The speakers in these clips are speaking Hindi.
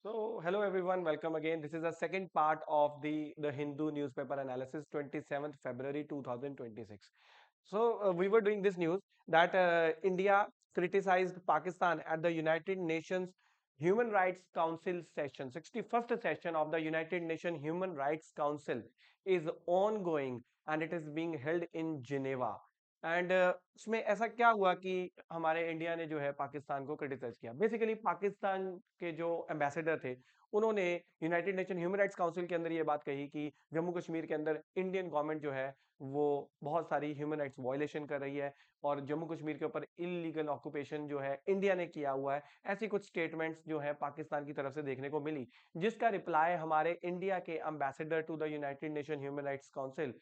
Hello everyone, welcome again. This is the second part of the Hindu newspaper analysis, 27th February 2026. We were doing this news that India criticized Pakistan at the United Nations Human Rights Council session. 61st session of the United Nations Human Rights Council is ongoing and it is being held in Geneva. And उसमें ऐसा क्या हुआ कि हमारे इंडिया ने जो है पाकिस्तान को क्रिटिसाइज किया। बेसिकली पाकिस्तान के जो एम्बेसडर थे उन्होंने United nation human rights council के अंदर ये बात कही कि जम्मू कश्मीर के अंदर इंडियन गवर्नमेंट जो है वो बहुत सारी ह्यूमन राइट्स वायलेशन कर रही है और जम्मू कश्मीर के ऊपर इलीगल ऑक्यूपेशन जो है इंडिया ने किया हुआ है। ऐसी कुछ स्टेटमेंट्स जो है पाकिस्तान की तरफ से देखने को मिली, जिसका रिप्लाई हमारे इंडिया के ambassador to the United nation human rights council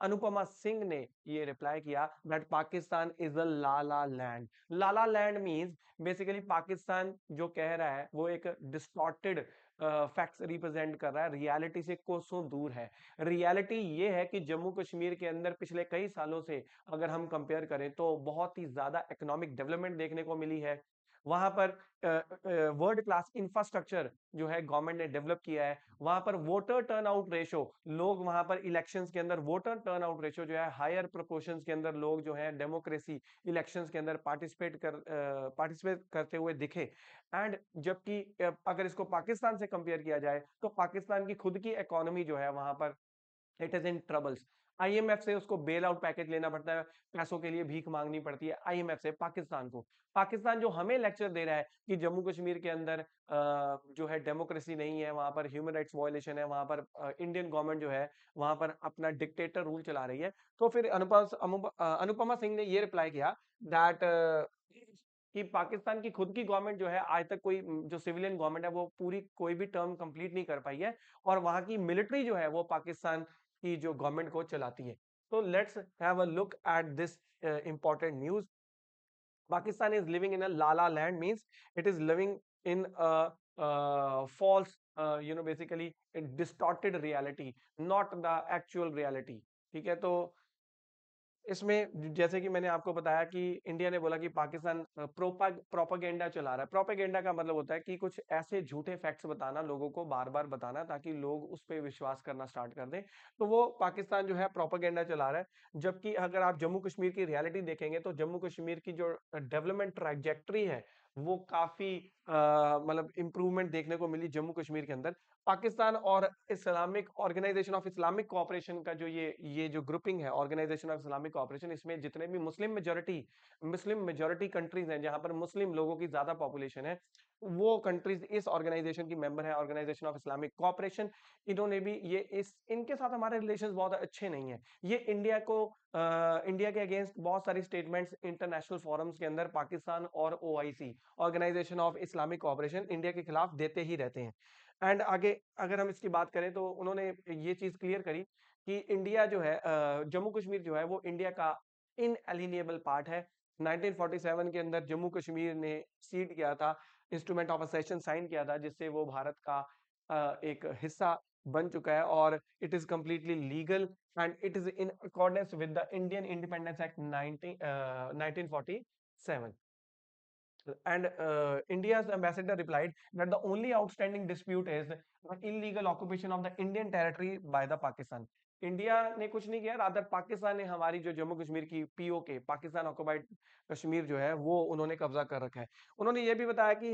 Anupama Singh ने ये रिप्लाई किया that Pakistan is a lala land. Lala land means basically Pakistan जो कह रहा है वो एक डिस्टॉर्टेड फैक्ट्स रिप्रेजेंट कर रहा है, रियलिटी से कोसों दूर है। रियलिटी ये है कि जम्मू कश्मीर के अंदर पिछले कई सालों से अगर हम कंपेयर करें तो बहुत ही ज्यादा इकोनॉमिक डेवलपमेंट देखने को मिली है। वहां पर वर्ल्ड क्लास इंफ्रास्ट्रक्चर जो है गवर्नमेंट ने डेवलप किया है। वहां पर वोटर टर्न आउट रेशो, लोग वहां पर इलेक्शंस के अंदर वोटर टर्न आउट रेशो जो है हायर प्रोपोर्शंस के अंदर लोग जो है डेमोक्रेसी इलेक्शंस के अंदर पार्टिसिपेट करते हुए दिखे। एंड जबकि अगर इसको पाकिस्तान से कंपेयर किया जाए तो पाकिस्तान की खुद की इकोनॉमी जो है वहां पर it is in troubles. IMF से उसको बेल आउट पैकेज लेना पड़ता है, पैसों के लिए भीख मांगनी पड़ती है आईएमएफ से पाकिस्तान को। पाकिस्तान जो हमें लेक्चर दे रहा है कि जम्मू कश्मीर के अंदर जो है डेमोक्रेसी नहीं है, वहां पर ह्यूमन राइट्स वायलेशन है, वहां पर इंडियन गवर्नमेंट जो है वहां पर अपना डिक्टेटर रूल चला रही है। तो फिर अनुपमा सिंह ने ये रिप्लाई किया दैट कि पाकिस्तान की खुद की गवर्नमेंट जो है आज तक कोई जो सिविलियन गवर्नमेंट है वो पूरी कोई भी टर्म कंप्लीट नहीं कर पाई है और वहां की मिलिट्री जो है वो पाकिस्तान की जो गवर्नमेंट को चलाती है। तो let's have a look at this important news. Pakistan is living in a la-la land means it is living in a false, basically a distorted reality, not the actual reality। ठीक है, तो इसमें जैसे कि मैंने आपको बताया कि इंडिया ने बोला कि पाकिस्तान प्रोपागेंडा चला रहा है। प्रोपागेंडा का मतलब होता है कि कुछ ऐसे झूठे फैक्ट्स बताना, लोगों को बार बार बताना ताकि लोग उस पर विश्वास करना स्टार्ट कर दें। तो वो पाकिस्तान जो है प्रोपागेंडा चला रहा है। जबकि अगर आप जम्मू कश्मीर की रियलिटी देखेंगे तो जम्मू कश्मीर की जो डेवलपमेंट ट्रैजेक्टरी है वो काफी मतलब इंप्रूवमेंट देखने को मिली जम्मू कश्मीर के अंदर। पाकिस्तान और Islamic organisation of Islamic cooperation का जो ये जो ग्रुपिंग है, ऑर्गेनाइजेशन ऑफ इस्लामिक कोऑपरेशन, इसमें जितने भी मुस्लिम मेजोरिटी कंट्रीज हैं जहां पर मुस्लिम लोगों की ज्यादा पॉपुलेशन है, वो कंट्रीज इस ऑर्गेनाइजेशन की मेंबर है, ऑर्गेनाइजेशन ऑफ इस्लामिक कोऑपरेशन। इन्होंने भी ये इस इनके साथ हमारे रिलेशंस बहुत अच्छे नहीं है। ये इंडिया के अगेंस्ट बहुत सारी स्टेटमेंट्स इंटरनेशनल फोरम्स के अंदर पाकिस्तान और OIC, organisation of Islamic cooperation, India के खिलाफ देते ही रहते हैं। एंड आगे अगर हम इसकी बात करें तो उन्होंने ये चीज क्लियर करी कि इंडिया जो है जम्मू कश्मीर जो है वो इंडिया का इनएलिनिएबल पार्ट है। 1947 के अंदर जम्मू कश्मीर ने सीड किया था, इंस्ट्रूमेंट ऑफ असेशन साइन किया था, जिससे वो भारत का एक हिस्सा बन चुका है और it is completely legal and it is in accordance with the Indian independence act 1947। And India's ambassador replied that the only outstanding dispute is the illegal occupation of the Indian territory by the Pakistan. India ने कुछ नहीं किया, रादर पाकिस्तान ने हमारी जो जम्मू कश्मीर की पीओके, पाकिस्तान ऑक्युपाइड कश्मीर जो है वो उन्होंने कब्जा कर रखा है। उन्होंने ये भी बताया कि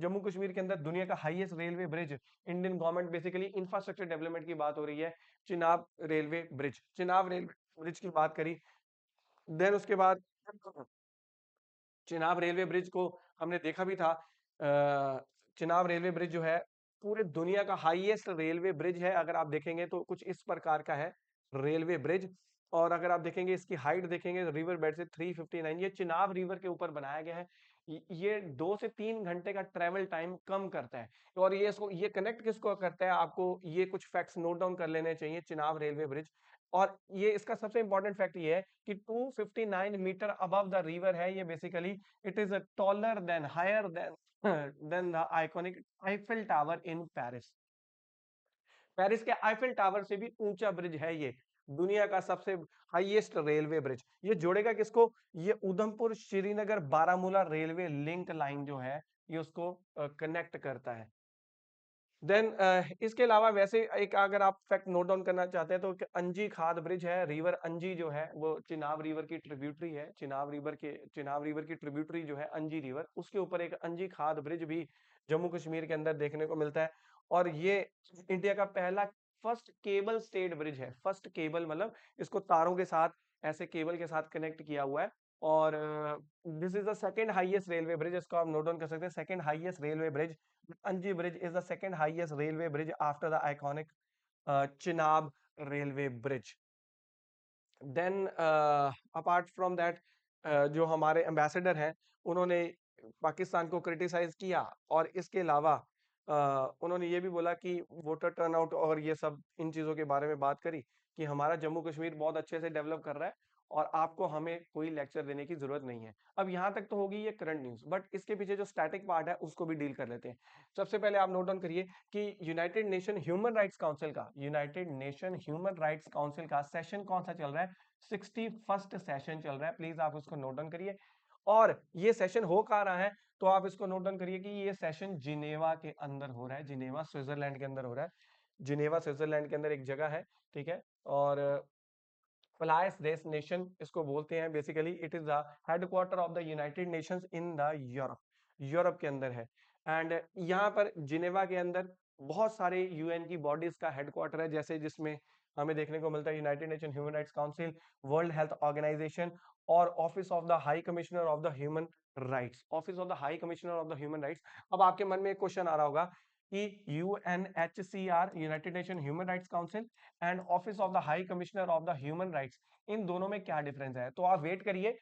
जम्मू कश्मीर के अंदर दुनिया का highest railway bridge, Indian government basically infrastructure development की बात हो रही है, चिनाब रेलवे ब्रिज की बात करी। देन उसके बाद चिनाब रेलवे ब्रिज को हमने देखा भी था। चिनाब रेलवे ब्रिज जो है पूरे दुनिया का हाईएस्ट रेलवे ब्रिज है। अगर आप देखेंगे तो कुछ इस प्रकार का है रेलवे ब्रिज। और अगर आप देखेंगे इसकी हाइट देखेंगे रिवर बेड से 359, ये चिनाब रिवर के ऊपर बनाया गया है। ये 2 से 3 घंटे का ट्रेवल टाइम कम करता है। और ये कनेक्ट किसको करता है, आपको ये कुछ फैक्ट्स नोट डाउन कर लेने चाहिए। चिनाब रेलवे ब्रिज, और ये इसका सबसे इंपॉर्टेंट फैक्ट ये है कि 259 मीटर अबव द रिवर है ये। Basically it is taller than higher than the iconic Eiffel tower in Paris. Paris के आईफिल टावर से भी ऊंचा ब्रिज है ये, दुनिया का सबसे हाईएस्ट रेलवे ब्रिज। ये जोड़ेगा किसको, ये Udhampur Srinagar Baramulla railway link line जो है ये उसको कनेक्ट करता है। देन इसके अलावा वैसे एक अगर आप फैक्ट नोट डाउन करना चाहते हैं तो अंजी खाद ब्रिज है, रिवर अंजी जो है वो चिनाब रिवर की ट्रिब्यूटरी है, चिनाब रिवर की ट्रिब्यूटरी जो है अंजी रिवर, उसके ऊपर एक अंजी खाद ब्रिज भी जम्मू कश्मीर के अंदर देखने को मिलता है। और ये इंडिया का पहला फर्स्ट केबल स्टेड ब्रिज है। फर्स्ट केबल मतलब इसको तारों के साथ, ऐसे केबल के साथ कनेक्ट किया हुआ है। और this is the second highest railway bridge, इसको आप नोट डाउन कर सकते हैं, second highest railway bridge. Anji Bridge is the second highest railway bridge after the iconic Chenab railway bridge. Then apart from that जो हमारे एम्बेसडर हैं उन्होंने पाकिस्तान को क्रिटिसाइज किया, और इसके अलावा उन्होंने ये भी बोला कि वोटर टर्नआउट और ये सब इन चीज़ों के बारे में बात करी कि हमारा जम्मू कश्मीर बहुत अच्छे से डेवलप कर रहा है और आपको हमें कोई लेक्चर देने की जरूरत नहीं है। अब यहाँ तक तो होगी ये करंट न्यूज़, बट इसके पीछे जो स्टैटिक पार्ट है उसको भी डील कर लेते हैं। सबसे पहले आप नोट डाउन करिए कि United nation human rights council का सेशन कौन सा चल रहा है, 61st सेशन चल रहा है। प्लीज आप उसको नोट डाउन करिए। और ये सेशन हो कहाँ रहा है, तो आप इसको नोट डाउन करिए कि ये सेशन जिनेवा के अंदर हो रहा है, जिनेवा स्विट्जरलैंड के अंदर हो रहा है। जिनेवा स्विट्जरलैंड के अंदर एक जगह है, ठीक है। और फ्लाइस देश नेशन इसको बोलते हैं। Basically it is the headquarter of the United Nations in the Europe, Europe के अंदर है। एंड यहाँ पर जिनेवा के अंदर बहुत सारे यूएन की बॉडीज का हेडक्वार्टर है, जैसे जिसमें हमें देखने को मिलता है United nation human rights Council, World Health Organisation, और office of the high commissioner of the human Rights, Office of the high commissioner of the human Rights. अब आपके मन में एक क्वेश्चन आ रहा होगा कि UNHCR, United nation human rights Council, and Office of the high commissioner of the human Rights, इन दोनों में क्या डिफरेंस है। तो आप वेट करिए,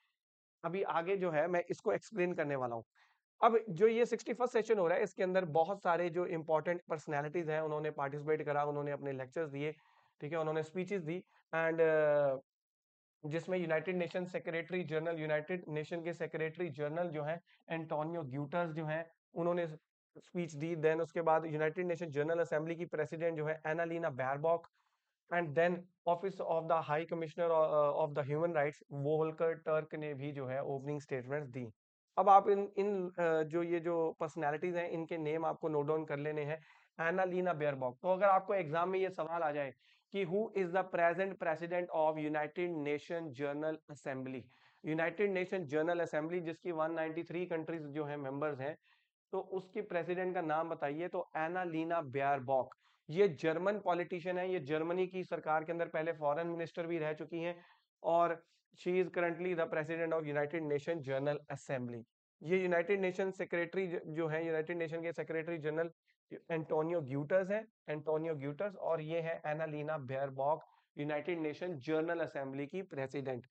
अभी आगे जो है मैं इसको एक्सप्लेन करने वाला हूँ। अब जो ये 61st सेशन हो रहा है इसके अंदर बहुत सारे जो इंपॉर्टेंट पर्सनैलिटीज हैं उन्होंने पार्टिसिपेट करा, उन्होंने अपने लेक्चर्स दिए, ठीक है, उन्होंने स्पीचेस दी। एंड जिसमें United Nation secretary general, United Nation के सेक्रेटरी जनरल जो है एंटोनियो ग्यूटर्स जो है, उन्होंने स्पीच दी। देन उसके बाद यूनाइटेड नेशन जनरल असेंबली की प्रेसिडेंट जो है Annalena Baerbock, and then Office of the high commissioner of the human Rights Volker Turk ने भी जो है ओपनिंग स्टेटमेंट्स दी। अब आप इन इन जो ये जो पर्सनालिटीज हैं इनके नेम आपको नोट डाउन कर लेने हैं। एनालीना बेयरबॉक, तो अगर आपको एग्जाम में ये सवाल आ जाए कि who is the present president of United Nation General assembly, United Nation General assembly जिसकी 193 कंट्रीज जो है मेंबर्स हैं, तो उसके प्रेसिडेंट का नाम बताइए। तो एनालीना बेयरबॉक, ये जर्मन पॉलिटिशियन है, ये जर्मनी की सरकार के अंदर पहले फॉरेन मिनिस्टर भी रह चुकी हैं, और she is currently the president of United Nation General Assembly. ये यूनाइटेड नेशन सेक्रेटरी जो है, यूनाइटेड नेशन के सेक्रेटरी जनरल एंटोनियो ग्यूटर्स है, एंटोनियो ग्यूटर्स, और ये है Annalena Baerbock, United Nation General Assembly की प्रेसिडेंट।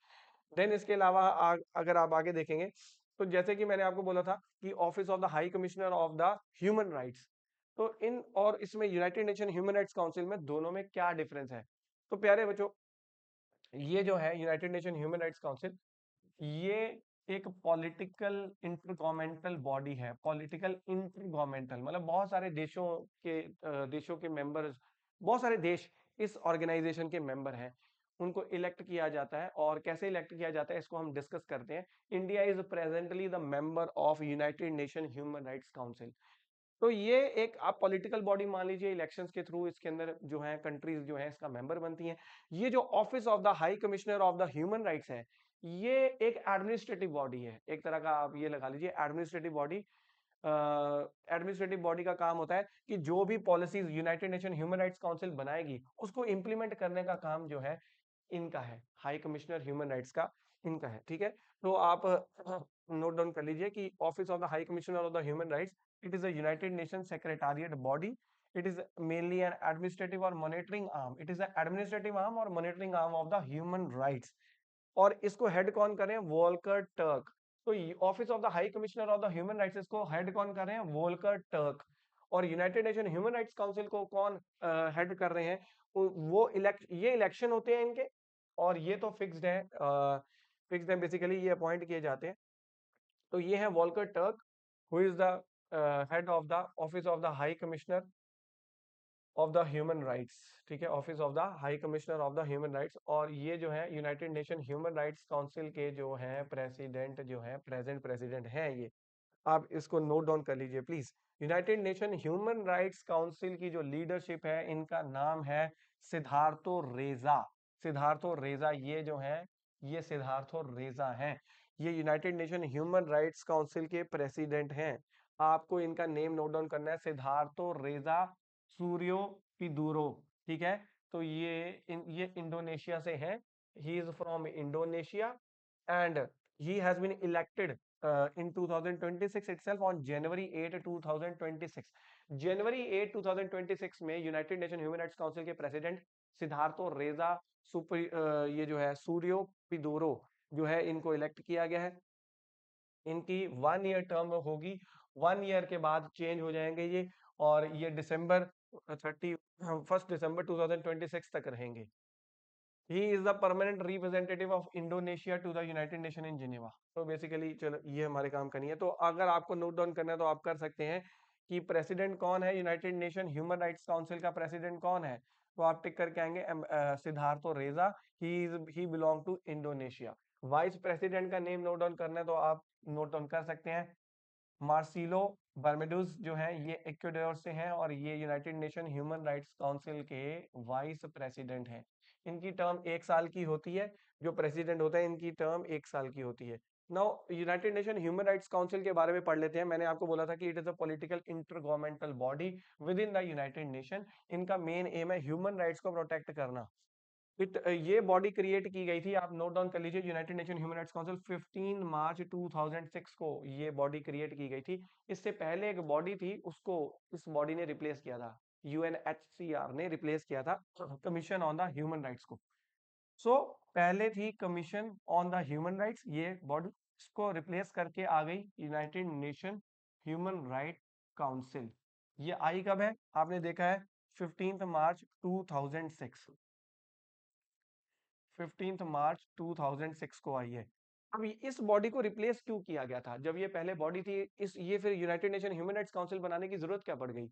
देन इसके अलावा अगर आप आगे देखेंगे तो जैसे कि मैंने आपको बोला था कि office of the high commissioner of the human rights, तो इन और इसमें United nation human rights council में दोनों में क्या डिफरेंस है। तो प्यारे बच्चों, ये जो है United nation human rights council, ये एक पॉलिटिकल इंटरगवर्नमेंटल बॉडी है। पॉलिटिकल इंटरगवर्नमेंटल मतलब बहुत सारे देशों के मेंबर्स, बहुत सारे देश इस ऑर्गेनाइजेशन के मेंबर हैं, उनको इलेक्ट किया जाता है। और कैसे इलेक्ट किया जाता है इसको हम डिस्कस करते हैं। India is presently the member of United nation human rights council. तो ये एक आप पॉलिटिकल बॉडी मान लीजिए, इलेक्शंस के थ्रू इसके अंदर जो है कंट्रीज जो है इसका मेंबर बनती हैं। ये जो office of the high commissioner of the human rights है, ये एक एडमिनिस्ट्रेटिव बॉडी है, एक तरह का आप ये लगा लीजिए एडमिनिस्ट्रेटिव बॉडी। एडमिनिस्ट्रेटिव बॉडी का काम होता है कि जो भी policies United nation human rights council बनाएगी उसको इंप्लीमेंट करने का काम जो है इनका है, हाई कमिश्नर ह्यूमन राइट्स का इनका है, ठीक है। तो आप नोट डाउन कर लीजिए कि office of the high commissioner of the human rights, it is a United Nations Secretariat body. It is mainly an administrative or monitoring arm. It is an administrative arm or monitoring arm of the human rights. और इसको हेड कौन कर रहे हैं, वोल्कर टर्क। तो office of the high commissioner of the human rights इसको हेड कौन कर रहे हैं, वोल्कर टर्क। और United nation human rights council को कौन हेड कर रहे हैं, वो ये इलेक्शन होते हैं इनके, और ये तो फिक्स्ड है, फिक्स्ड है बेसिकली, ये अपॉइंट किए जाते हैं। तो ये है Volker Turk, who is the head of the office of the high commissioner of the human rights, ठीक है, office of the high commissioner of the human rights. और ये जो है United nation human rights council के जो है प्रेसिडेंट, जो है प्रेजेंट प्रेसिडेंट है ये। आप इसको नोट डाउन कर लीजिए please. United nation human rights council की जो लीडरशिप है, इनका नाम है सिद्धार्थो रेजा। सिद्धार्थो रेजा ये जो है, ये सिद्धार्थो रेजा हैं, ये United nation human rights council के प्रेसिडेंट हैं। आपको इनका नेम नोट डाउन करना है, सिद्धार्थो रेजा सूर्यो पिदुरो। ठीक है, तो ये इंडोनेशिया से हैं। He is from Indonesia and he has been elected in 2026 itself on January 8, 2026। January 8, 2026 में United nation human rights council के प्रेसिडेंट सिद्धार्थो रेजा ये जो है सूर्यो पिदोरो जो है, इनको इलेक्ट किया गया है। इनकी 1 ईयर टर्म होगी, 1 ईयर के बाद चेंज हो जाएंगे ये, और ये दिसंबर 31 दिसंबर 2026 तक रहेंगे। He is the permanent representative of Indonesia to the United Nations in Geneva। तो बेसिकली चलो ये हमारे काम का नहीं है, तो अगर आपको नोट डाउन करना है तो आप कर सकते हैं कि प्रेसिडेंट कौन है, United nation human rights council का प्रेसिडेंट कौन है, तो आप टिक करके आएंगे Sidharto Reza. He belong to Indonesia. Vice president का नेम नोट डाउन करना है तो आप नोट डाउन कर सकते हैं। मार्सिलो बर्मेडोज जो है, ये इक्वाडोर से हैं और ये United nation human rights council के वाइस प्रेसिडेंट हैं। इनकी टर्म 1 साल की होती है, जो प्रेसिडेंट होता है इनकी टर्म 1 साल की होती है। Now United nation human rights council के बारे में पढ़ लेते हैं। मैंने आपको बोला था कि it is a political intergovernmental body with in the United nation. इनका मेन एम है ह्यूमन राइट्स को प्रोटेक्ट करना। ये बॉडी क्रिएट की गई थी, आप नोट डाउन कर लीजिए, United nation human rights council 15 मार्च 2006 को ये बॉडी क्रिएट की गई थी। इससे पहले एक बॉडी थी, उसको इस बॉडी ने रिप्लेस किया था, यूएनएचसीआर ने रिप्लेस किया था commission on the human rights को। सो पहले थी commission on the human rights, ये बॉडी, इसको रिप्लेस करके आ गई United nation human right council. ये आई कब है, आपने देखा है 15 मार्च 2006। 15 मार्च 2006 को आई है। अब इस बॉडी को रिप्लेस क्यों किया गया था, जब ये पहले बॉडी थी, इस ये फिर United nation human rights council बनाने की जरूरत क्या पड़ गई?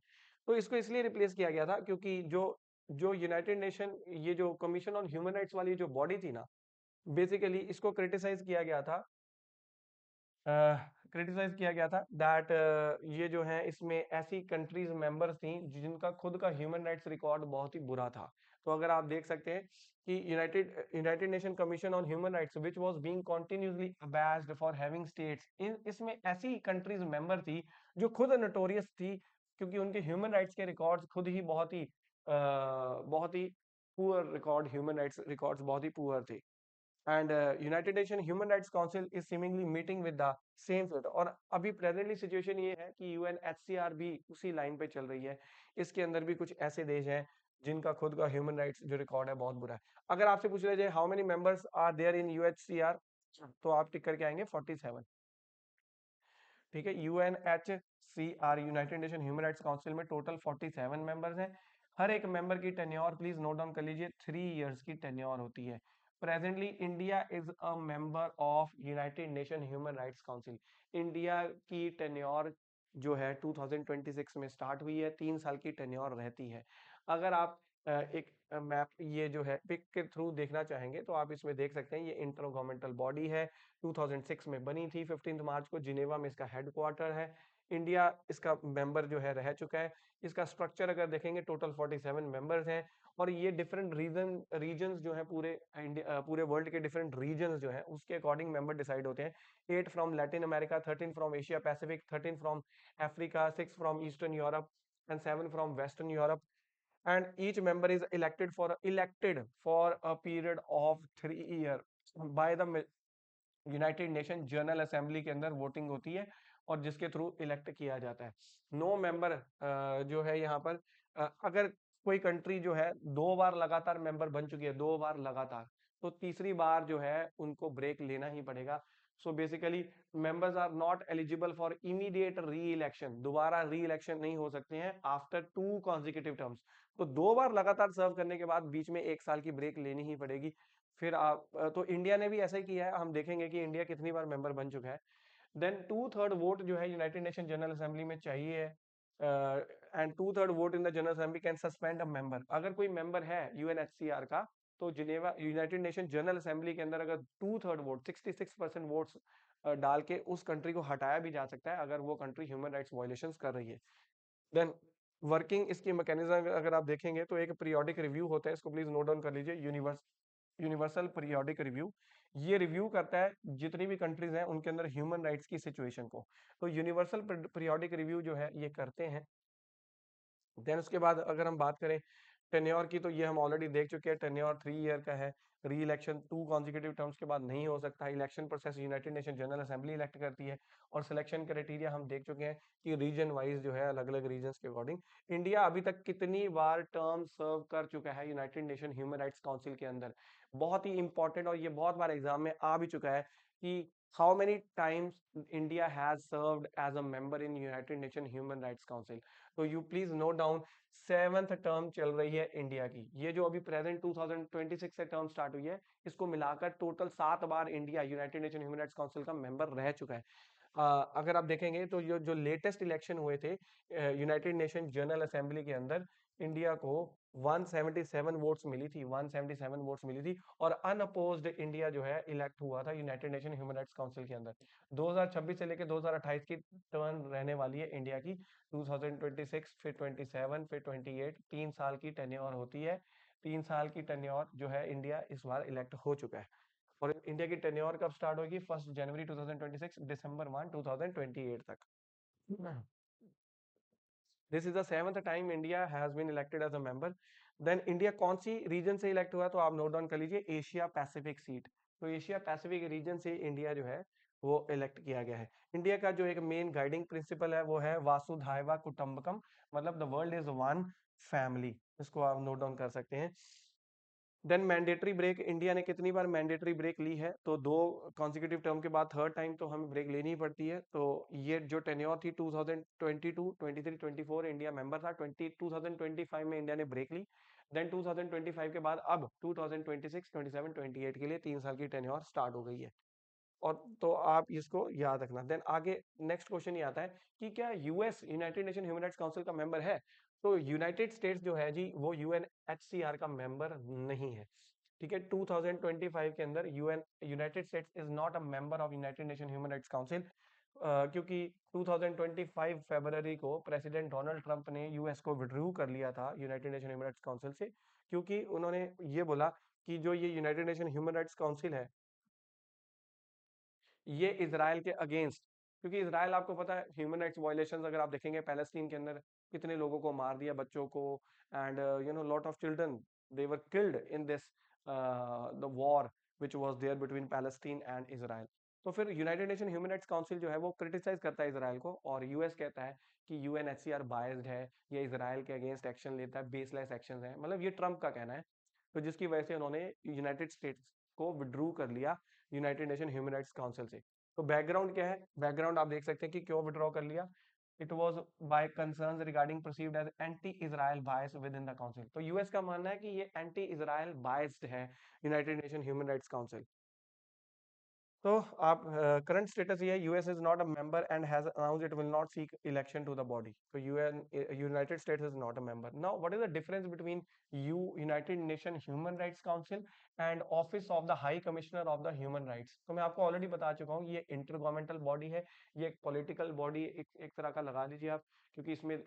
तो इसको इसलिए रिप्लेस किया गया था क्योंकि जो जो यूनाइटेड नेशन, ये जो कमीशन ऑन ह्यूमन राइट्स वाली जो बॉडी थी ना, बेसिकली इसको क्रिटिसाइज किया गया था, क्रिटिसाइज किया गया था दैट ये जो है, इसमें ऐसी कंट्रीज मेंबर्स थी जिनका खुद का ह्यूमन राइट्स रिकॉर्ड बहुत ही बुरा था। तो अगर आप देख सकते हैं कि United Nation Commission on Human Rights which was being continuously abused for having states, इसमें ऐसी कंट्रीज मेंबर थी जो खुद नोटोरियस थी क्योंकि उनके ह्यूमन राइट्स के रिकॉर्ड्स खुद ही बहुत ही poor record, human rights records बहुत ही पुअर थे। And United nation human rights Council is seemingly meeting with the same fit. और अभी प्रेजेंटली सिचुएशन ये है कि यूएनएचसीआर भी उसी लाइन पे चल रही है। इसके अंदर भी कुछ ऐसे देश हैं जिनका खुद का ह्यूमन राइट्स जो रिकॉर्ड है बहुत बुरा है। अगर आपसे पूछ लिया जाए how many members are there in UNHCR, तो आप टिक करके आएंगे 47। ठीक है, UNHCR United nation human rights council में टोटल 47 मेंबर्स हैं। हर एक मेंबर की टेन्योर प्लीज नोट डाउन कर लीजिए, 3 इयर्स की टेन्योर होती है। Presently India is a member of United nation human rights council. India की टेन्योर जो है 2026 में स्टार्ट हुई है, 3 साल की टेन्योर रहती है। अगर आप एक मैप ये जो है पिक के थ्रू देखना चाहेंगे तो आप इसमें देख सकते हैं, ये इंटर गवर्नमेंटल बॉडी है, 2006 में बनी थी, 15 मार्च को जिनेवा में इसका हेडक्वार्टर है। इंडिया इसका मेंबर जो है रह चुका है। इसका स्ट्रक्चर अगर देखेंगे टोटल 47 मेंबर्स हैं, और ये डिफरेंट रीजन्स जो है पूरे पूरे वर्ल्ड के डिफरेंट रीजन्स जो है उसके अकॉर्डिंग मेंबर डिसाइड होते हैं। 8 from Latin America, 13 from Asia Pacific, 13 from Africa, 6 from eastern Europe and 7 from western Europe. And each member is elected for a period of 3 years by the United Nation General assembly के अंदर वोटिंग होती है और जिसके थ्रू इलेक्ट किया जाता है। नो मेंबर जो है यहाँ पर, अगर कोई कंट्री जो है 2 बार लगातार मेंबर बन चुकी है, 2 बार लगातार, तो तीसरी बार जो है उनको ब्रेक लेना ही पड़ेगा। So basically members are not eligible for immediate reelection, दोबारा री इलेक्शन नहीं हो सकते हैं आफ्टर 2 कॉन्जिक्यूटिव टर्म्स। तो 2 बार लगातार सर्व करने के बाद बीच में 1 साल की ब्रेक लेनी ही पड़ेगी। फिर आप तो इंडिया ने भी ऐसा ही किया है, हम देखेंगे कि इंडिया कितनी बार मेंबर बन चुका है। देन 2/3 वोट जो है यूनाइटेड नेशन जनरल असेंबली में चाहिए, and 2/3 vote in the general assembly can suspend a member. अगर कोई मेंबर है यूएनएचसीआर का, तो Geneva United Nation General assembly के अंदर अगर 2/3 वोट 66% वोट्स डाल के उस कंट्री को हटाया भी जा सकता है अगर वो कंट्री ह्यूमन राइट्स वायलेशंस कर रही है। देन वर्किंग इसकी मैकेनिज्म अगर आप देखेंगे तो एक पीरियोडिक रिव्यू होता है, इसको प्लीज नोट डाउन कर लीजिए। यूनिवर्सल पीरियोडिक रिव्यू, ये रिव्यू करता है जितनी भी कंट्रीज हैं उनके अंदर ह्यूमन राइट्स की सिचुएशन को। तो यूनिवर्सल पीरियोडिक रिव्यू जो है ये करते हैं। देन उसके बाद अगर हम बात करें टेन्योर की, तो ये हम ऑलरेडी देख चुके हैं, टेन्योर 3 ईयर का है। री इलेक्शन 2 कॉन्जिक्यूटिव टर्म्स के बाद नहीं हो सकता। Election process United Nation General assembly elect करती है। और सिलेक्शन क्राइटेरिया हम देख चुके हैं कि रीजन वाइज जो है अलग अलग रीजन के अकॉर्डिंग। इंडिया अभी तक कितनी बार टर्म सर्व कर चुका है United nation human rights council के अंदर, बहुत ही इंपॉर्टेंट, और ये बहुत बार एग्जाम में आ भी चुका है कि how many times India has served as a member in United nation human rights council. तो you please note down, 7th term चल रही है इंडिया की। ये जो अभी प्रेजेंट 2026 से टर्म स्टार्ट हुई है, इसको मिलाकर टोटल 7 बार India united nation human rights council का मेंबर रह चुका है। अगर आप देखेंगे तो जो लेटेस्ट इलेक्शन हुए थे यूनाइटेड नेशन जनरल असेंबली के अंदर, इंडिया को 177 वोट्स मिली थी, 177 वोट्स मिली थी, और अनअपोज्ड इंडिया जो है इलेक्ट हुआ था United nation human rights council के अंदर। 2026 से लेकर 2028 की टर्न रहने वाली है इंडिया की, 2026 फिर 27 फिर 28, 3 साल की टेन्योर होती है। 3 साल की टेन्योर जो है इंडिया इस बार इलेक्ट हो चुका है। और इंडिया की टेन्योर कब स्टार्ट होगी? 1 जनवरी 2026, दिसंबर 1 2028 तक। This is the 7th time India has been elected as a member. Then India कौन सी रीजन से इलेक्ट हुआ? तो आप नोट डाउन कर लीजिए, एशिया पैसिफिक सीट। तो एशिया पैसिफिक रीजन से इंडिया जो है वो इलेक्ट किया गया है। इंडिया का जो एक मेन गाइडिंग प्रिंसिपल है वो है वासुधाइवा कुटुंबकम, मतलब the world is one family. इसको आप नोट डाउन कर सकते हैं। देन मैंडेटरी ब्रेक, इंडिया ने कितनी बार मैंडेटरी ब्रेक ली है? तो 2 कॉन्जिक्यूटिव टर्म के बाद थर्ड टाइम तो हमें ब्रेक लेनी ही पड़ती है। तो ये जो टेन्योर थी 2022, 23, 24 इंडिया मेंबर था, 2025 में इंडिया ने ब्रेक ली। देन 2025 के बाद अब 2026, 27, 28 के लिए 3 साल की टेन्योर स्टार्ट हो गई है। और तो आप इसको याद रखना। देन आगे नेक्स्ट क्वेश्चन ये आता है कि क्या US United nation human rights council का मेंबर है? तो यूनाइटेड स्टेट्स जो है जी वो यूएनएचसीआर का मेंबर नहीं है। ठीक है, 2025 के अंदर United states is not a member of United nation human rights council, क्योंकि 2025 फरवरी को प्रेसिडेंट डोनाल्ड ट्रंप ने यूएस को विड्रू कर लिया था United nation human rights council से, क्योंकि उन्होंने ये बोला कि जो ये United nation human rights council है ये इजराइल के अगेंस्ट, क्योंकि इजराइल आपको पता है ह्यूमन राइट्स वायलेशंस अगर आप देखेंगे पैलेस्टीन के अंदर कितने लोगों को मार दिया, बच्चों को, and lot of children they were killed in this the war which was there between Palestine and Israel. तो फिर United nation human rights council जो है वो क्रिटिसाइज करता है इजराइल को, और यूएस कहता है कि यूएनएचसीआर बायस्ड है, ये इजराइल के अगेंस्ट एक्शन लेता है, बेसलेस एक्शन है, मतलब ये ट्रंप का कहना है। तो जिसकी वजह से उन्होंने यूनाइटेड स्टेट्स को विड्रू कर लिया United nation human rights council से। तो बैकग्राउंड क्या है? बैकग्राउंड आप देख सकते हैं कि क्यों विड्रॉ कर लिया। It was by concerns regarding perceived as anti Israel bias within the council. तो यूएस का मानना है कि ये एंटी इजराइल बायस्ड है United nation human rights council. तो आप करंट स्टेटस ये है, US is not a member and has announced it will not seek election to the body. तो united states is not a member. Now what is the difference between United nation human rights Council and Office of the high commissioner of the human rights? तो मैं आपको ऑलरेडी बता चुका हूँ, ये इंटर गवर्नमेंटल बॉडी है, ये एक पॉलिटिकल बॉडी एक तरह का लगा लीजिए आप, क्योंकि इसमें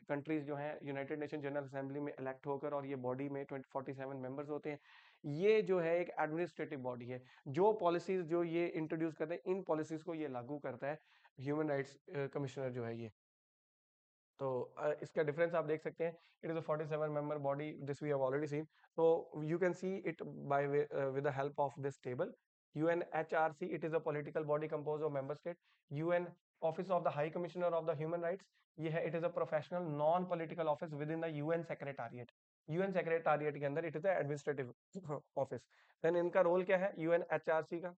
कंट्रीज जो हैं यूनाइटेड नेशन जनरल असेंबली में इलेक्ट होकर, और ये बॉडी में 47 मेंबर्स होते हैं। ये जो है एक एडमिनिस्ट्रेटिव बॉडी है, जो पॉलिसीज जो ये इंट्रोड्यूस करते हैं इन पॉलिसीज को ये लागू करता है ह्यूमन राइट्स कमिश्नर जो है ये। तो इसका डिफरेंस आप देख सकते हैं, it is a 47 member body, this we have already seen. तो you can see it by with the help of this table. UNHRC, it is a political body compose of member state. UN office of the high commissioner of the human rights, ये है, it is a professional non political office within the UN secretariat. UN secretariat के अंदर it is administrative office. Then इनका रोल क्या है यूएनएचआरसी का?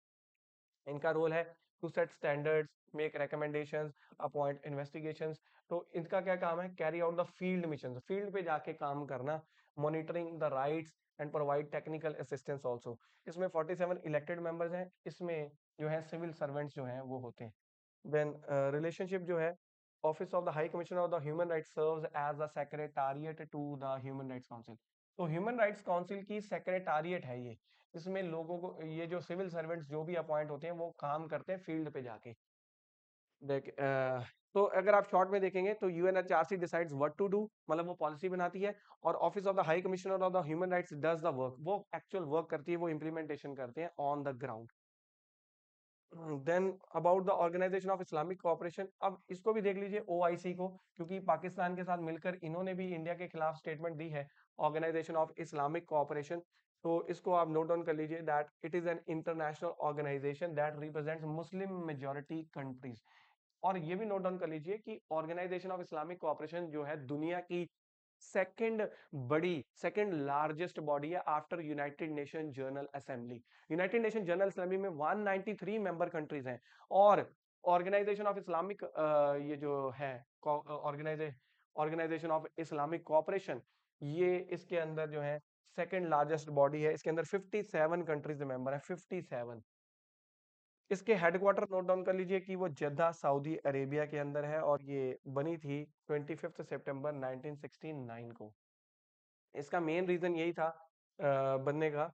इनका रोल है to set standards, make recommendations, appoint investigations. तो इनका क्या काम है? Carry out the field mission, field पे जाके काम करना, monitoring the rights and provide technical assistance also. इसमें 47 इलेक्टेड मेंबर्स हैं, इसमें जो है सिविल सर्वेंट्स जो हैं वो होते हैं। देन रिलेशनशिप जो है, office of the high commissioner of the human rights serves as a secretariat to the human rights council. तो ह्यूमन राइट्स काउंसिल की सेक्रेटारिएट है ये। इसमें लोगों को, ये जो सिविल सर्वेंट्स जो भी अपॉइंट होते हैं वो काम करते हैं फील्ड पे जाके। देख तो अगर आप शॉर्ट में देखेंगे तो UNHRC decides what to do, मतलब वो पॉलिसी बनाती है, और office of the high commissioner of the human rights does the work, वो एक्चुअल वर्क करती है, वो इंप्लीमेंटेशन करते हैं on the ground. Then about the organisation of Islamic cooperation, अब इसको भी देख लीजिए ओआईसी को, क्योंकि पाकिस्तान के साथ मिलकर इन्होंने भी इंडिया के खिलाफ स्टेटमेंट दी है, ऑर्गेनाइजेशन ऑफ इस्लामिक कोऑपरेशन। तो इसको आप नोट डाउन कर लीजिए that it is an international organisation that represents Muslim majority countries. और ये भी नोट डाउन कर लीजिए कि ऑर्गेनाइजेशन ऑफ इस्लामिक कोऑपरेशन जो है दुनिया की सेकंड बड़ी, सेकंड लार्जेस्ट बॉडी है after United Nation General assembly. United Nation General assembly में 193 मेंबर कंट्रीज हैं, और ऑर्गेनाइजेशन ऑफ इस्लामिक ये जो है ऑर्गेनाइजेशन ऑफ इस्लामिक कोऑपरेशन, ये इसके अंदर जो है सेकंड लार्जेस्ट बॉडी है, इसके अंदर 57 कंट्रीज मेंबर है, 57। इसके हेडक्वार्टर नोट डाउन कर लीजिए कि वो जद्दा सऊदी अरेबिया के अंदर है, और ये बनी थी 25 सितंबर 1969 को। इसका मेन रीजन यही था बनने का,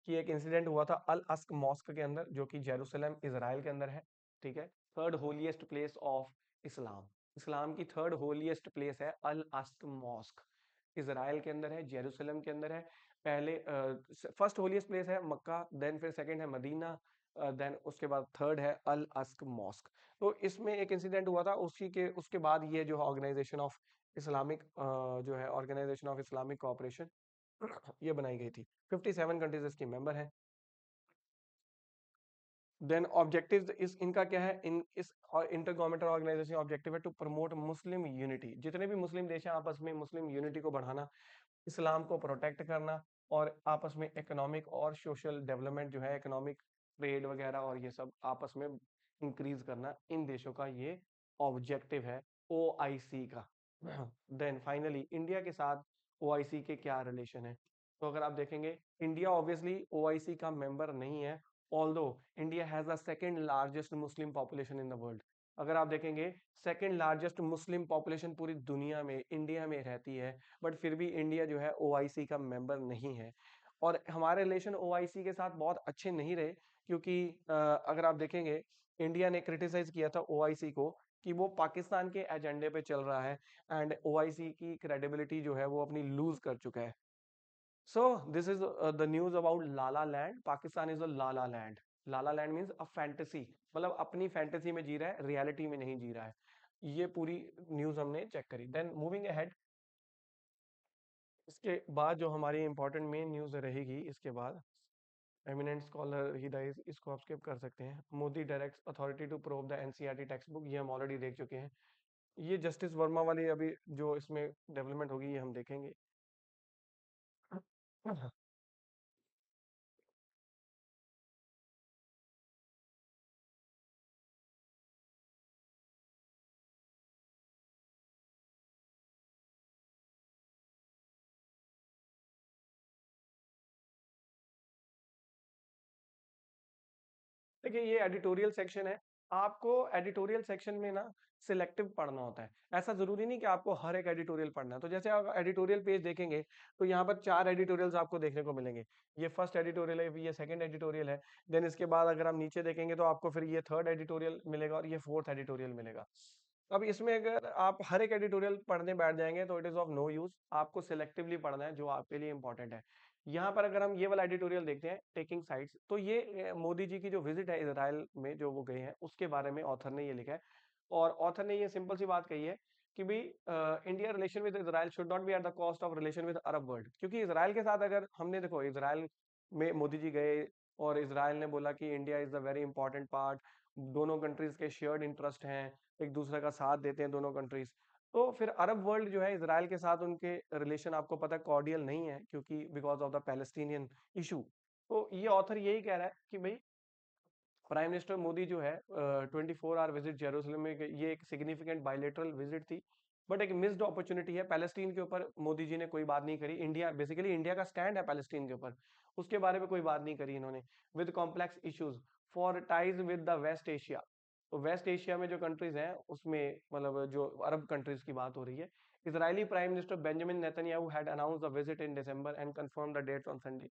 कि एक इंसिडेंट हुआ था अल अस्क मॉस्क के अंदर, जो कि जेरूसलम इजराइल के अंदर है। ठीक है, third holiest place of Islam, Islam की थर्ड होलीएस्ट प्लेस है अल अस्क मॉस्क, इजराइल के अंदर है, जेरूसलम के अंदर है। पहले फर्स्ट होलीएस्ट प्लेस है मक्का, देन फिर सेकंड है मदीना, देन उसके बाद थर्ड है अल अस्क मॉस्क। तो इसमें एक इंसिडेंट हुआ था, उसी के उसके बाद ये जो ऑर्गेनाइजेशन ऑफ इस्लामिक जो है ऑर्गेनाइजेशन ऑफ इस्लामिक कोऑपरेशन ये बनाई गई थी। 57 कंट्रीज इसकी मेंबर हैं। देन ऑब्जेक्टिव्स इस इनका क्या है, इन इस इंटर गवर्नमेंटल ऑर्गेनाइजेशन ऑब्जेक्टिव है टू प्रमोट मुस्लिम यूनिटी, जितने भी मुस्लिम देश हैं आपस में मुस्लिम यूनिटी को बढ़ाना, इस्लाम को प्रोटेक्ट करना, और आपस में इकोनॉमिक और सोशल डेवलपमेंट जो है, इकोनॉमिक ट्रेड वगैरह और ये सब आपस में इंक्रीज करना, इन देशों का ये ऑब्जेक्टिव है ओआईसी का। देन फाइनली इंडिया के साथ ओआईसी के क्या रिलेशन है, तो अगर आप देखेंगे इंडिया ऑब्वियसली ओआईसी का मेंबर नहीं है, although India has the second largest Muslim population in the world. अगर आप देखेंगे सेकंड लार्जेस्ट मुस्लिम पॉपुलेशन पूरी दुनिया में इंडिया में रहती है, बट फिर भी इंडिया जो है ओआईसी का मेंबर नहीं है। और हमारे रिलेशन ओआईसी के साथ बहुत अच्छे नहीं रहे, क्योंकि अगर आप देखेंगे इंडिया ने क्रिटिसाइज किया था ओआईसी को कि वो पाकिस्तान के एजेंडे पे चल रहा है, एंड ओआईसी की क्रेडिबिलिटी जो है वो अपनी लूज कर चुका है। So this is the news about Lala land. Pakistan is a lala land. Lala land means a fantasy, मतलब अपनी फैंटेसी में जी रहा है, रियलिटी में नहीं जी रहा है। ये पूरी न्यूज हमने चेक करी। देन मूविंग अहेड, इसके बाद जो हमारी इंपॉर्टेंट मेन न्यूज रहेगी, इसके बाद एमिनेंट स्कॉलर हिदायत, इसको आप स्किप कर सकते हैं। Modi directs authority to probe the NCERT text book, ये हम ऑलरेडी देख चुके हैं। ये जस्टिस वर्मा वाली अभी जो इसमें डेवलपमेंट होगी ये हम देखेंगे। देखिए ये एडिटोरियल सेक्शन है, आपको एडिटोरियल सेक्शन में ना सिलेक्टिव पढ़ना होता है। ऐसा जरूरी नहीं कि आपको हर एक एडिटोरियल पढ़ना है। तो जैसे आप एडिटोरियल पेज देखेंगे तो यहाँ पर 4 एडिटोरियल्स आपको देखने को मिलेंगे। ये फर्स्ट एडिटोरियल है, ये सेकंड एडिटोरियल है, देन इसके बाद अगर आप नीचे देखेंगे तो आपको फिर ये थर्ड एडिटोरियल मिलेगा, और ये फोर्थ एडिटोरियल मिलेगा। अब इसमें अगर आप हर एक एडिटोरियल पढ़ने बैठ जाएंगे तो it is of no use, आपको सिलेक्टिवली पढ़ना है जो आपके लिए इंपॉर्टेंट है। यहाँ पर अगर हम ये वाला एडिटोरियल देखते हैं टेकिंग साइड्स, तो ये मोदी जी की जो विजिट है इसराइल में जो वो गए हैं उसके बारे में ऑथर ने ये लिखा है। और ऑथर ने ये सिंपल सी बात कही है कि भाई India relation with Israel should not be at the cost of relation with Arab world, क्योंकि इसराइल के साथ अगर हमने देखो इसराइल में मोदी जी गए और इसराइल ने बोला कि India is the very important part, दोनों कंट्रीज के शेयर्ड इंटरेस्ट हैं, एक दूसरे का साथ देते हैं दोनों कंट्रीज। तो फिर अरब वर्ल्ड जो है इसराइल के साथ उनके रिलेशन आपको पता है कॉर्डियल नहीं है, क्योंकि because of the Palestinian issue. तो ये ऑथर यही कह रहा है कि भाई प्राइम मिनिस्टर मोदी जो है 24 आवर विजिट जेरूसलम में, ये एक सिग्निफिकेंट बायलेटरल विजिट थी, बट एक मिस्ड अपॉर्चुनिटी है। पैलेस्टीन के ऊपर मोदी जी ने कोई बात नहीं करी, इंडिया बेसिकली इंडिया का स्टैंड है पैलेस्टीन के ऊपर, उसके बारे में कोई बात नहीं करी इन्होंने। With complex issues for ties with the West Asia, तो वेस्ट एशिया में जो कंट्रीज हैं उसमें मतलब जो अरब कंट्रीज की बात हो रही है, Israeli prime minister Benjamin Netanyahu had announced the visit in December and confirm the dates on Sunday.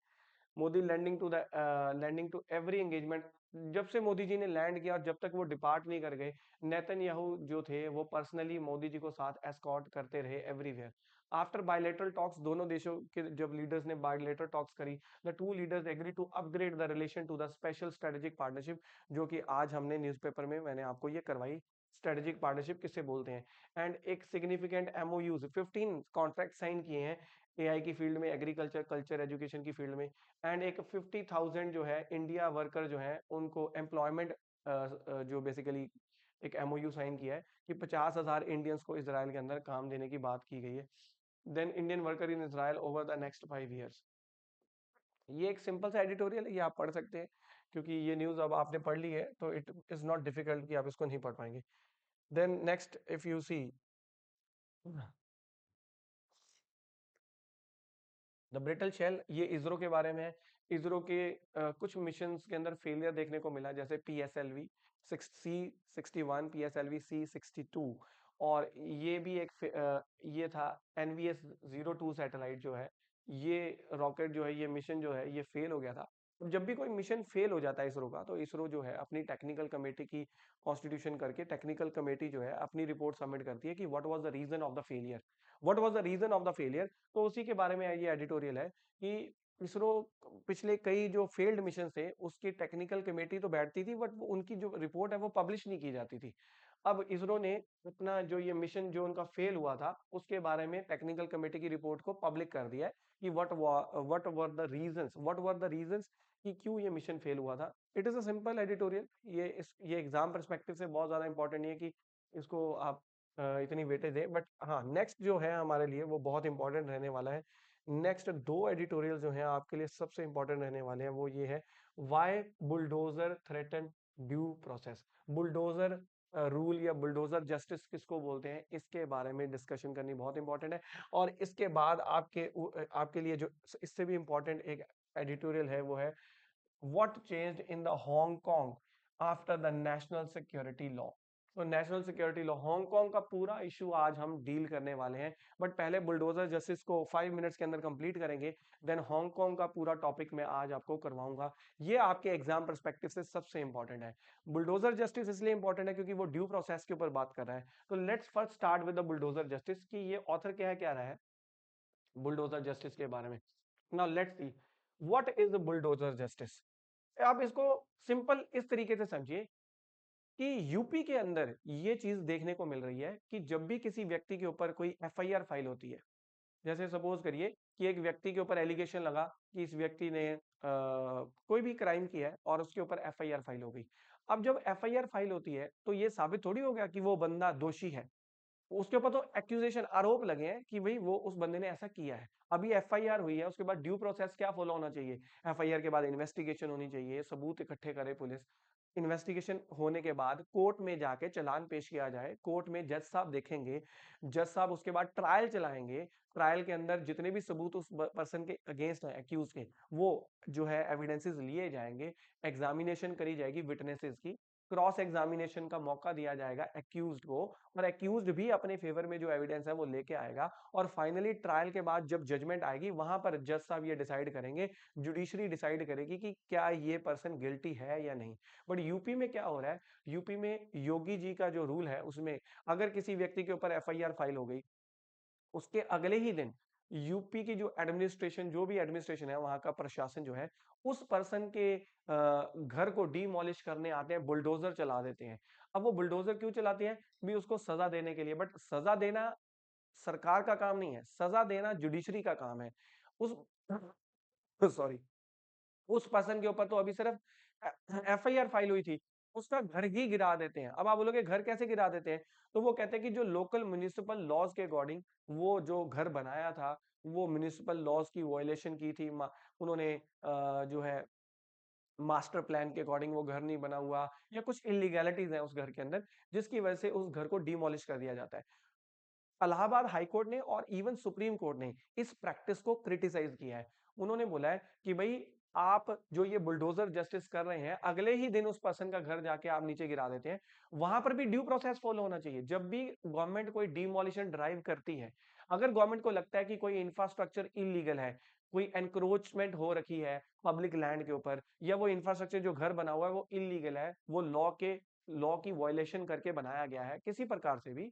Modi landing to every engagement. जब से मोदी जी ने लैंड किया और जब तक वो डिपार्ट नहीं कर गए, नेतन्याहू जो थे वो पर्सनली मोदी जी को साथ एस्कॉर्ट करते रहे एवरीवेयर। आफ्टर बायलैटरल टॉक्स, दोनों देशों के जब लीडर्स ने बायलैटरल टॉक्स करी, the two leaders agree to upgrade the relation to the special strategic partnership, जो कि आज हमने न्यूज़पेपर में मैंने आपको ये करवाई। स्ट्रेटेजिक पार्टनरशिप किससे बोलते हैं। एंड एक सिग्निफिकेंट एमओयूज 15 कॉन्ट्रैक्ट साइन किए हैं एआई की फील्ड में, एग्रीकल्चर, कल्चर, एजुकेशन की फील्ड में। एंड एक 50,000 जो है इंडिया वर्कर जो है उनको एम्प्लॉयमेंट जो बेसिकली एक एमओयू साइन किया है कि 50,000 इंडियंस को इसराइल के अंदर काम देने की बात की गई है। Then Indian worker in Israel over the next 5 years। ये एक सिंपल सा एडिटोरियल है, ये आप पढ़ सकते हैं क्योंकि ये न्यूज़ अब आपने पढ़ ली है तो इट इज नॉट डिफिकल्ट कि आप इसको नहीं पढ़ पाएंगे। Then next if you see the brittle shell, ये इसरो के बारे में है। इसरो के कुछ मिशंस के अंदर फेलियर देखने को मिला, जैसे PSLV C61, PSLV C62, और ये भी एक ये था NVS-02 सैटेलाइट जो है, ये रॉकेट जो है, ये मिशन जो है ये फेल हो गया था। तो जब भी कोई मिशन फेल हो जाता है इसरो का, तो इसरो जो है अपनी टेक्निकल कमेटी की कॉन्स्टिट्यूशन करके टेक्निकल कमेटी जो है अपनी रिपोर्ट सबमिट करती है कि what was the reason of the failure, what was the reason of the failure. तो उसी के बारे में ये एडिटोरियल है कि इसरो पिछले कई जो फेल्ड मिशन थे उसकी टेक्निकल कमेटी तो बैठती थी, बट उनकी जो रिपोर्ट है वो पब्लिश नहीं की जाती थी। अब इसरो ने अपना जो ये मिशन जो उनका फेल हुआ था उसके बारे में टेक्निकल कमेटी की रिपोर्ट को पब्लिक कर दिया है कि व्हाट वर द रीजंस कि क्यों ये मिशन फेल हुआ था। It is a simple editorial, ये एग्जाम पर्सपेक्टिव से बहुत ज्यादा इंपॉर्टेंट नहीं है कि इसको आप इतनी वेटेज दें, बट हाँ नेक्स्ट जो है हमारे लिए वो बहुत इंपॉर्टेंट रहने वाला है। नेक्स्ट दो एडिटोरियल जो हैं आपके लिए सबसे इंपॉर्टेंट रहने वाले हैं, वो ये है why bulldozer threaten due process. Bulldozer rule या बुलडोजर जस्टिस किसको बोलते हैं, इसके बारे में डिस्कशन करनी बहुत इंपॉर्टेंट है। और इसके बाद आपके लिए जो इससे भी इंपॉर्टेंट एक एडिटोरियल है वो है what changed in the Hong Kong after the national security law. तो नेशनल सिक्योरिटी लॉ हांगकांग का पूरा इशू आज हम डील करने वाले हैं, बट पहले बुलडोजर जस्टिस को 5 मिनट्स के अंदर कंप्लीट करेंगे, देन हांगकांग का पूरा टॉपिक मैं आज आपको करवाऊंगा। ये आपके एग्जाम पर्सपेक्टिव से सबसे इंपॉर्टेंट है। बुलडोजर जस्टिस इसलिए इंपॉर्टेंट है क्योंकि वो ड्यू प्रोसेस के ऊपर बात कर रहा है। तो let's first start with the bulldozer justice कि ये ऑथर क्या रहा है बुलडोजर जस्टिस के बारे में। Now let's see what is the bulldozer justice. आप इसको सिंपल इस तरीके से समझिए कि यूपी के अंदर ये चीज देखने को मिल रही है कि जब भी किसी व्यक्ति के ऊपर कोई एफआईआर फाइल होती है, जैसे सपोज करिए कि एक व्यक्ति के ऊपर एलिगेशन लगा कि इस व्यक्ति ने कोई भी क्राइम किया है और उसके ऊपर एफआईआर फाइल हो गई। अब जब एफआईआर फाइल होती है तो ये साबित थोड़ी हो गया कि वो बंदा दोषी है, उसके ऊपर तो एक्यूजेशन आरोप लगे हैं कि भाई वो उस बंदे ने ऐसा किया है। अभी एफआईआर हुई है, उसके बाद ड्यू प्रोसेस क्या फॉलो होना चाहिए, एफआईआर के बाद इन्वेस्टिगेशन होनी चाहिए, सबूत इकट्ठे करे पुलिस, इन्वेस्टिगेशन होने के बाद कोर्ट में जाके चालान पेश किया जाए, कोर्ट में जज साहब देखेंगे, जज साहब उसके बाद ट्रायल चलाएंगे, ट्रायल के अंदर जितने भी सबूत उस पर्सन के अगेंस्ट है एक्यूज के, वो जो है एविडेंसेस लिए जाएंगे, एग्जामिनेशन करी जाएगी विटनेसेस की, क्रॉस एग्जामिनेशन का मौका दिया जाएगा एक्यूज्ड को, और एक्यूज्ड भी अपने फेवर में जो एविडेंस है वो लेके आएगा, और फाइनली ट्रायल के बाद जब जजमेंट आएगी वहां पर जज साहब ये डिसाइड करेंगे, जुडिशरी डिसाइड करेगी कि क्या ये पर्सन गिल्टी है या नहीं। बट यूपी में क्या हो रहा है, यूपी में योगी जी का जो रूल है उसमें अगर किसी व्यक्ति के ऊपर एफआईआर फाइल हो गई, उसके अगले ही दिन यूपी की जो एडमिनिस्ट्रेशन, जो भी एडमिनिस्ट्रेशन है वहां का प्रशासन जो है, उस पर्सन के घर को डिमोलिश करने आते हैं, बुलडोजर चला देते हैं। अब वो बुलडोजर क्यों चलाते हैं, भी उसको सजा देने के लिए, बट सजा देना सरकार का काम नहीं है, सजा देना जुडिशरी का काम है। उस सॉरी, उस पर्सन के ऊपर तो अभी सिर्फ एफआईआर फाइल हुई थी, उसका घर ही गिरा देते हैं। अब आप बोलोगे घर कैसे गिरा देते हैं, तो वो कहते हैं कि जो लोकल म्युनिसिपल लॉज के अकॉर्डिंग वो जो घर बनाया था वो म्युनिसिपल लॉज की वायलेशन की थी, उन्होंने जो है मास्टर प्लान के अकॉर्डिंग वो घर नहीं बना हुआ, या कुछ इलीगैलिटीज है उस घर के अंदर जिसकी वजह से उस घर को डिमोलिश कर दिया जाता है। इलाहाबाद हाई कोर्ट ने और इवन सुप्रीम कोर्ट ने इस प्रैक्टिस को क्रिटिसाइज किया है। उन्होंने बोला है कि भाई आप जो ये बुलडोजर जस्टिस कर रहे हैं, अगले ही दिन उस पर्सन का घर जाके आप नीचे गिरा देते हैं, वहां पर भी ड्यू प्रोसेस फॉलो होना चाहिए। जब भी गवर्नमेंट कोई डिमोलिशन ड्राइव करती है, अगर गवर्नमेंट को लगता है कि कोई इंफ्रास्ट्रक्चर इलीगल है, कोई एनक्रोचमेंट हो रखी है पब्लिक लैंड के ऊपर, या वो इंफ्रास्ट्रक्चर जो घर बना हुआ है वो इलीगल है, वो लॉ की वायलेशन करके बनाया गया है किसी प्रकार से भी,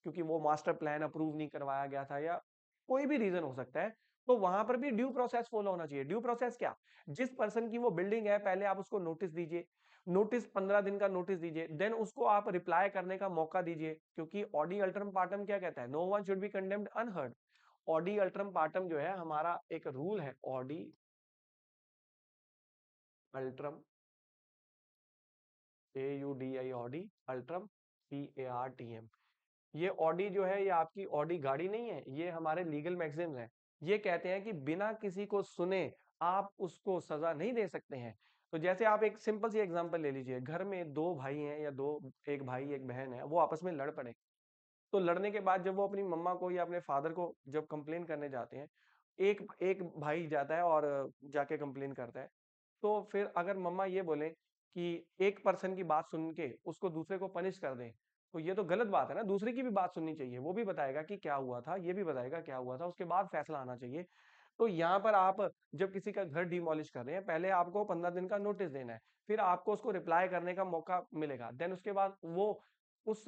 क्योंकि वो मास्टर प्लान अप्रूव नहीं करवाया गया था या कोई भी रीजन हो सकता है, तो वहां पर भी ड्यू प्रोसेस फॉलो होना चाहिए। ड्यू प्रोसेस क्या? जिस पर्सन की वो बिल्डिंग है, पहले आप उसको नोटिस दीजिए, नोटिस 15 दिन का नोटिस दीजिए, देन उसको आप रिप्लाई करने का मौका दीजिए, क्योंकि ऑडी अल्टरम पार्टम क्या कहता है? No one should be condemned unheard. Audi alteram partem जो है हमारा एक रूल है, audi alteram, AUDI, audi alteram, PARTM। ये ऑडी जो है, ये आपकी ऑडी गाड़ी नहीं है, ये हमारे लीगल मैगजीन्स हैं। ये कहते हैं कि बिना किसी को सुने आप उसको सजा नहीं दे सकते हैं। तो जैसे आप एक सिंपल सी एग्जांपल ले लीजिए, घर में दो भाई हैं या दो, एक भाई एक बहन है, वो आपस में लड़ पड़े। तो लड़ने के बाद जब वो अपनी मम्मा को या अपने फादर को जब कंप्लेन करने जाते हैं, एक एक भाई जाता है और जाके कंप्लेन करता है, तो फिर अगर मम्मा ये बोले कि एक पर्सन की बात सुन के उसको दूसरे को पनिश कर दें, तो ये तो गलत बात है ना। दूसरे की भी बात सुननी चाहिए, वो भी बताएगा कि क्या हुआ था, ये भी बताएगा क्या हुआ था, उसके बाद फैसला आना चाहिए। तो यहाँ पर आप जब किसी का घर डिमोलिश कर रहे हैं, पहले आपको 15 दिन का नोटिस देना है, फिर आपको उसको रिप्लाई करने का मौका मिलेगा, देन उसके बाद वो उस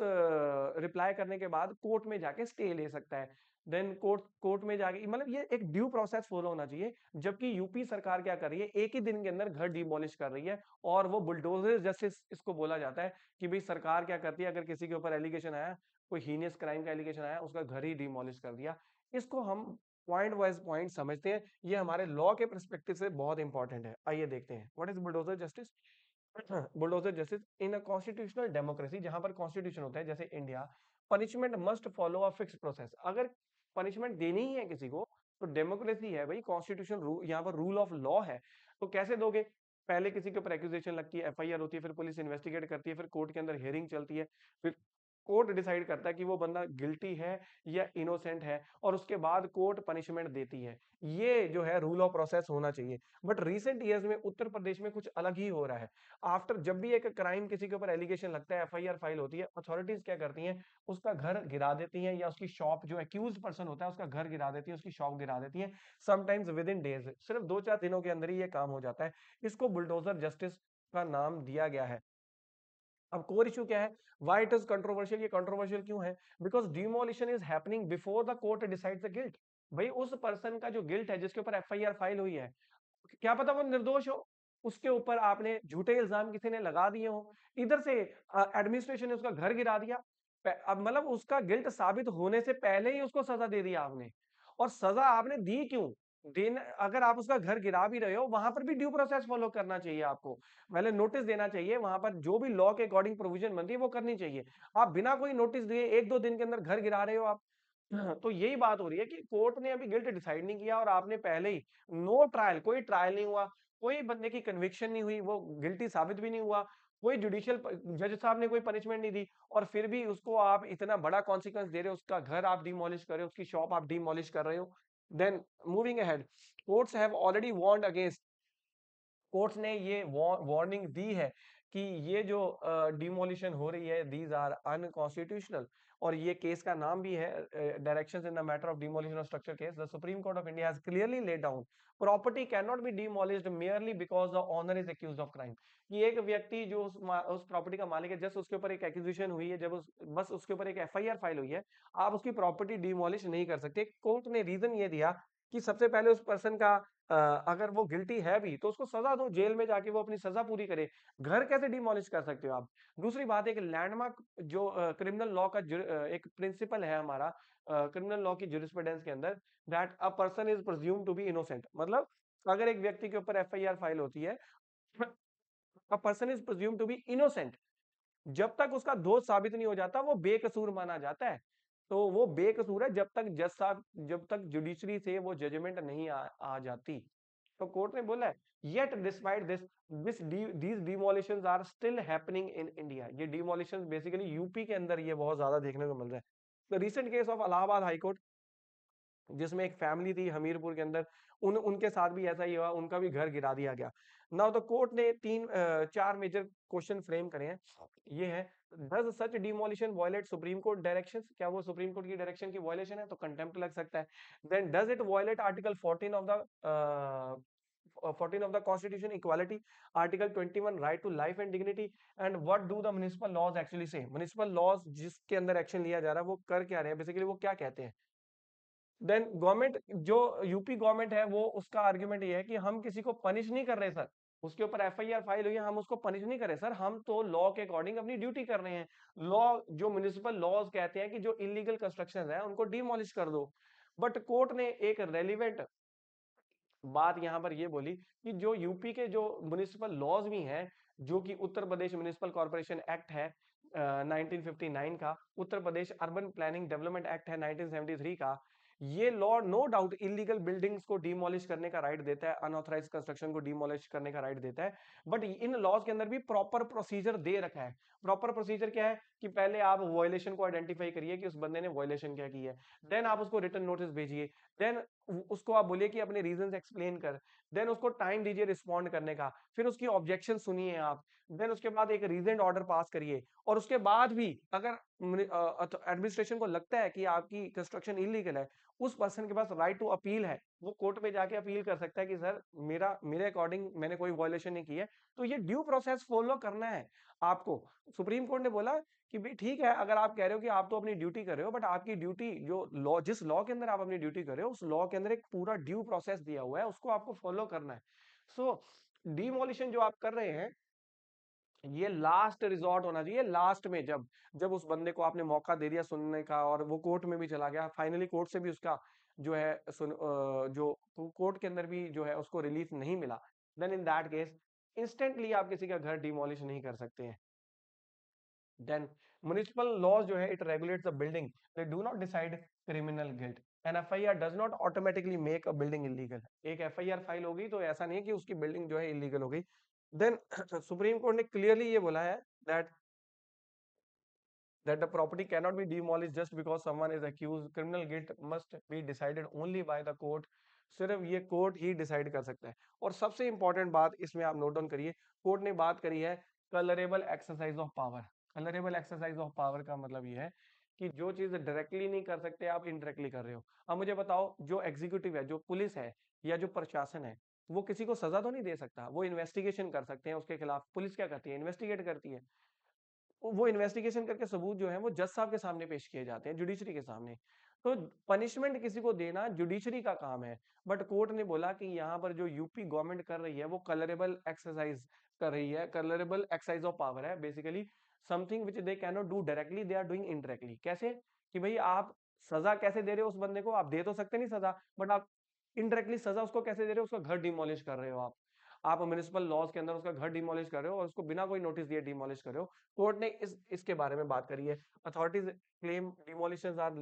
रिप्लाई करने के बाद कोर्ट में जाके स्टे ले सकता है। देन कोर्ट में जाके, मतलब ये एक ड्यू प्रोसेस फॉलो होना चाहिए। जबकि यूपी सरकार क्या कर रही है, एक ही दिन के अंदर घर डिमोलिश कर रही है, और वो बुलडोजर जस्टिस इसको बोला जाता है कि भाई सरकार क्या करती है, अगर किसी के ऊपर एलिगेशन आया, कोई हीनियस क्राइम का एलिगेशन आया, उसका घर ही डिमोलिश कर दिया। इसको हम पॉइंट वाइज पॉइंट समझते हैं, ये हमारे लॉ के पर्सपेक्टिव से बहुत इंपॉर्टेंट है। आइए देखते हैं what is bulldozer justice. Bulldozer justice in a constitutional democracy, जहां पर कॉन्स्टिट्यूशन होता है जैसे India, punishment must follow a fixed process. अगर पनिशमेंट देनी ही है किसी को, तो डेमोक्रेसी है भाई, कॉन्स्टिट्यूशन यहाँ पर रूल ऑफ लॉ है। तो कैसे दोगे? पहले किसी के ऊपर एक्यूजेशन लगती है, FIR होती है, फिर पुलिस इन्वेस्टिगेट करती है, फिर कोर्ट के अंदर हियरिंग चलती है, फिर कोर्ट डिसाइड करता है कि वो बंदा गिल्टी है या इनोसेंट है, और उसके बाद कोर्ट पनिशमेंट देती है। ये जो है रूल ऑफ प्रोसेस होना चाहिए। बट रिसेंट ईयर्स में उत्तर प्रदेश में कुछ अलग ही हो रहा है। आफ्टर जब भी एक क्राइम किसी के ऊपर एलिगेशन लगता है, FIR फाइल होती है, अथॉरिटीज क्या करती हैं, उसका घर गिरा देती हैं, या उसकी शॉप, जो एक्यूज पर्सन होता है उसका घर गिरा देती है, उसकी शॉप गिरा देती है। समटाइम्स विद इन डेज, सिर्फ 2-4 दिनों के अंदर ही ये काम हो जाता है। इसको बुलडोजर जस्टिस का नाम दिया गया है। अब कोर इशू क्या है, व्हाई इट इज कंट्रोवर्शियल? ये कंट्रोवर्शियल क्यों है? Because demolition is happening before the court decides the guilt. भाई उस पर्सन का जो गिल्ट है, जिसके ऊपर FIR फाइल हुई है, क्या पता वो निर्दोष हो, उसके ऊपर आपने झूठे इल्जाम किसी ने लगा दिए हो, इधर से एडमिनिस्ट्रेशन ने उसका घर गिरा दिया। अब मतलब उसका गिल्ट साबित होने से पहले ही उसको सजा दे दिया आपने। और सजा आपने दी क्यों? देना, अगर आप उसका घर गिरा भी रहे हो, वहां पर भी ड्यू प्रोसेस फॉलो करना चाहिए आपको। पहले नोटिस देना चाहिए, वहां पर जो भी लॉ के अकॉर्डिंग प्रोविजन बनती है वो करनी चाहिए। आप बिना कोई नोटिस दिए 1-2 दिन के अंदर घर गिरा रहे हो आप। तो यही बात हो रही है कि कोर्ट ने अभी गिल्ट डिसाइड नहीं किया, और आपने पहले ही, नो ट्रायल, कोई ट्रायल नहीं हुआ, कोई बंदे की कन्विक्शन नहीं हुई, वो गिल्टी साबित भी नहीं हुआ, कोई जुडिशियल जज साहब ने कोई पनिशमेंट नहीं दी, और फिर भी उसको आप इतना बड़ा कॉन्सिक्वेंस दे रहे हो, उसका घर आप डिमोलिश कर रहे हो, उसकी शॉप आप डिमोलिश कर रहे हो। Then moving ahead, courts have already warned against, courts ने ये वार्निंग दी है कि ये जो डिमोलिशन हो रही है, दीज आर अनकॉन्स्टिट्यूशनल। और ये केस का नाम भी है directions in the matter of demolition of structure case, the supreme court of India has clearly laid down property can not be demolished merely because the owner is accused of crime। कि एक व्यक्ति जो उस प्रॉपर्टी का मालिक है, जस्ट उसके ऊपर एक एक्यूजिशन हुई है, जब बस उसके ऊपर एक FIR फाइल हुई है, आप उसकी प्रॉपर्टी डिमोलिश नहीं कर सकते। कोर्ट ने रीजन ये दिया कि सबसे पहले उस पर्सन का अगर वो गिल्टी है भी तो उसको सजा दो, जेल में जाके वो अपनी सजा पूरी करे। घर कैसे डिमोलिश कर सकते हो आप? दूसरी बात, एक लैंडमार्क जो क्रिमिनल लॉ का एक प्रिंसिपल है हमारा क्रिमिनल लॉ की ज्यूरिस्प्रूडेंस के अंदर, that a person is presumed to be innocent. मतलब अगर एक व्यक्ति के ऊपर FIR फाइल होती है, a person is presumed to be innocent, जब तक उसका दोष साबित नहीं हो जाता वो बेकसूर माना जाता है। तो वो बेकसूर है जब तक जज साहब, जब तक जुडिशरी से वो जजमेंट नहीं आ जाती। तो कोर्ट ने बोला है, yet despite this these demolitions are still happening in India. ये डिमोलिशंस बेसिकली यूपी के अंदर ये बहुत ज्यादा देखने को मिल रहा है। The recent case of Allahabad high court, जिसमें एक फैमिली थी हमीरपुर के अंदर, उनके साथ भी ऐसा ही हुआ, उनका भी घर गिरा दिया गया। नाउ द कोर्ट ने चार मेजर क्वेश्चन फ्रेम करे हैं। ये है, does such demolition violate supreme court directions, क्या वो सुप्रीम कोर्ट की डायरेक्शन की वायलेशन है, तो कंटेम्प्ट लग सकता है। Then does it violate article 14 of the 14 of the constitution equality, article 21 right to life and dignity, and what do the municipal laws actually say, municipal laws जिसके अंदर एक्शन लिया जा रहा है वो कर क्या रहे हैं, बेसिकली वो क्या कहते हैं। देन गवर्नमेंट, जो यूपी गवर्नमेंट है, वो उसका आर्ग्यूमेंट ये है कि हम किसी को पनिश नहीं कर रहे सर, उसके ऊपर एफआईआर फाइल हुई है, हम उसको पनिश नहीं कर रहे सर, हम तो लॉ के अकॉर्डिंग अपनी ड्यूटी कर रहे हैं। लॉ, जो म्युनिसिपल लॉज कहते हैं कि जो इलीगल कंस्ट्रक्शन है उनको डिमोलिश कर दो। बट कोर्ट ने एक रेलिवेंट बात यहाँ पर ये बोली कि जो यूपी के जो म्युनिसिपल लॉज भी हैं, जो कि Uttar Pradesh municipal corporation act है 1959 का, Uttar Pradesh urban planning development act है 1973 का, ये law no doubt illegal buildings को डिमोलिश करने का राइट देता है, अनऑथराइज कंस्ट्रक्शन को डिमोलिश करने का राइट देता है। बट इन लॉज के अंदर भी प्रॉपर प्रोसीजर दे रखा है। प्रॉपर प्रोसीजर क्या है कि पहले आप वायलेशन को आइडेंटिफाई करिए कि उस बंदे ने वायलेशन क्या की है, देन आप उसको रिटर्न नोटिस भेजिए, देन उसको आप बोलिए कि अपने रीजंस एक्सप्लेन कर, देन उसको टाइम दीजिए रिस्पॉन्ड करने का, फिर उसकी ऑब्जेक्शन सुनिए आप, देन उसके बाद एक रीजन ऑर्डर पास करिए, और उसके बाद भी अगर एडमिनिस्ट्रेशन को लगता है कि आपकी कंस्ट्रक्शन इलीगल है, उस पर्सन के पास राइट टू अपील है, वो कोर्ट में जाके अपील कर सकता है कि सर मेरे अकॉर्डिंग मैंने कोई वायलेशन नहीं की है। तो ये ड्यू प्रोसेस फॉलो करना है आपको। सुप्रीम कोर्ट ने बोला कि भाई ठीक है, अगर आप कह रहे हो कि आप तो अपनी ड्यूटी कर रहे हो, बट आपकी ड्यूटी जो लॉ, जिस लॉ के अंदर आप अपनी ड्यूटी कर रहे हो, उस लॉ के अंदर एक पूरा ड्यू प्रोसेस दिया हुआ है, उसको आपको फॉलो करना है। सो डिमोलिशन जो आप कर रहे हैं, ये लास्ट रिजॉर्ट होना चाहिए, लास्ट में जब जब उस बंदे को आपने मौका दे दिया सुनने का, और वो कोर्ट में भी चला गया, फाइनली कोर्ट से भी उसका जो है जो कोर्ट के अंदर भी जो है उसको रिलीफ नहीं मिला, then in that case instantly आप किसी का घर डिमोलिश नहीं कर सकते हैं। Then municipal laws जो है it regulates the building. They do not decide criminal guilt. An FIR does not automatically make a building illegal. एक FIR फाइल होगी तो ऐसा नहीं है कि उसकी बिल्डिंग जो है इलीगल हो गई। Then सुप्रीम कोर्ट ने क्लियरली ये बोला है that the property cannot be demolished just because someone is accused. Criminal guilt must be decided only by the court. सिर्फ ये कोर्ट ही डिसाइड कर सकता है। और सबसे इंपॉर्टेंट बात इसमें आप नोट डाउन करिए, कोर्ट ने बात करी है colourable exercise of power. Colourable exercise of power का मतलब ये है कि जो चीज डायरेक्टली नहीं कर सकते आप इनडायरेक्टली कर रहे हो। अब मुझे बताओ, जो एग्जीक्यूटिव है, जो पुलिस है, या जो प्रशासन है, वो किसी को सजा तो नहीं दे सकता, वो इन्वेस्टिगेशन कर सकते हैं उसके खिलाफ। पुलिस क्या करती है? इन्वेस्टिगेट करती है। वो इन्वेस्टिगेशन करके सबूत जो है वो जज साहब के सामने पेश किए जाते हैं, जुडिशरी के सामने। तो पनिशमेंट किसी को देना जुडिशरी का काम है। बट कोर्ट ने बोला कि यहाँ पर जो यूपी गवर्नमेंट कर रही है वो कलरेबल एक्सरसाइज कर रही है, कलरेबल एक्सरसाइज ऑफ पावर है, basically something which they cannot do directly, they are doing indirectly. कैसे? कि भाई आप सजा कैसे दे रहे हो उस बंदे को? आप दे तो सकते नहीं सजा, बट आप इनडायरेक्टली सजा उसको कैसे दे रहे हो? उसका घर डिमोलिश कर रहे हो आप म्युनिसिपल लॉज के अंदर उसका घर डिमोलिश कर रहे हो, और उसको बिना कोई नोटिस दिए डिमोलिश कर रहे हो। कोर्ट ने इसके बारे में बात करी है। Authorities claim demolition are,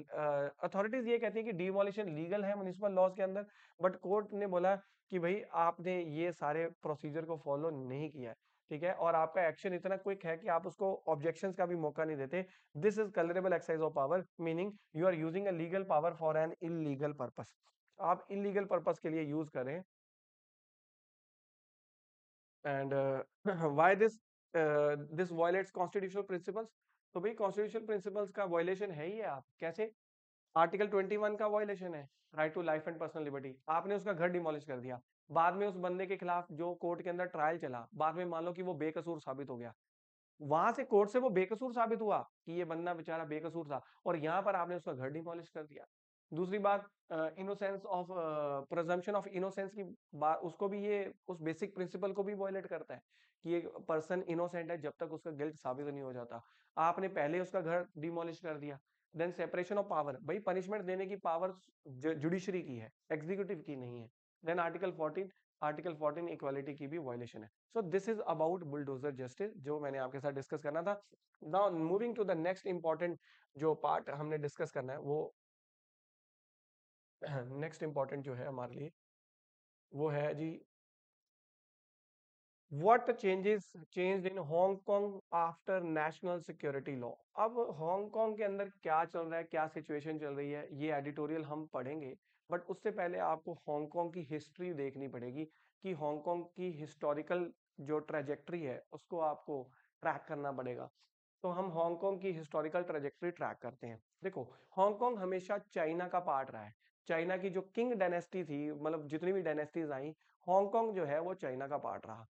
authorities ये कहती है कि डिमोलिशन लीगल है म्युनिसिपल लॉज के अंदर, बट कोर्ट ने बोला कि भाई आपने ये सारे प्रोसीजर को फॉलो नहीं किया है, ठीक है, और आपका एक्शन इतना क्विक है कि आप उसको ऑब्जेक्शंस का भी मौका नहीं देते। This is colourable exercise of power, meaning you are using a legal power for an illegal purpose. आप इलीगल पर्पस के लिए यूज करें। And why this violates constitutional principles. तो भाई कॉन्स्टिट्यूशनल प्रिंसिपल्स का वायलेशन है ही है। आप कैसे? आर्टिकल 21 का वायलेशन है, right to life and personal liberty. आपने उसका घर डिमोलिश कर दिया, बाद में उस बंदे के खिलाफ जो कोर्ट के अंदर ट्रायल चला, बाद में मान लो कि वो बेकसूर साबित हो गया, वहां से कोर्ट से वो बेकसूर साबित हुआ कि ये बंदा बेचारा बेकसूर था, और यहाँ पर आपने उसका घर डिमोलिश कर दिया। दूसरी बात, innocence of presumption of innocence की बात, उसको भी ये उस बेसिक प्रिंसिपल को भी वॉयलेट करता है कि एक पर्सन इनोसेंट है जब तक उसका गिल्ट साबित नहीं हो जाता। आपने पहले उसका घर डिमोलिश कर दिया। देन सेपरेशन ऑफ पावर, भाई पनिशमेंट देने की पावर जुडिशरी की है, एग्जीक्यूटिव की नहीं है। देन आर्टिकल 14 इक्वालिटी की भी वायलेशन है। So this is about bulldozer justice, जो मैंने आपके साथ डिस्कस करना था। Now moving to the next important जो पार्ट हमने डिस्कस करना है, वो नेक्स्ट इंपॉर्टेंट जो है हमारे लिए, वो है जी what changes changed in Hong Kong after national security law. अब हांगकांग के अंदर क्या चल रहा है, क्या सिचुएशन चल रही है, ये एडिटोरियल हम पढ़ेंगे। बट उससे पहले आपको हांगकांग की हिस्ट्री देखनी पड़ेगी कि हांगकांग की हिस्टोरिकल जो ट्रेजेक्ट्री है उसको आपको ट्रैक करना पड़ेगा। तो हम हांगकांग की हिस्टोरिकल ट्रेजेक्ट्री ट्रैक करते हैं। देखो, हांगकांग हमेशा चाइना का पार्ट रहा है। चाइना की जो किंग डायनेस्टी थी, मतलब जितनी भी डायनेस्टीज आई, हांगकांग जो है वो चाइना का पार्ट रहा।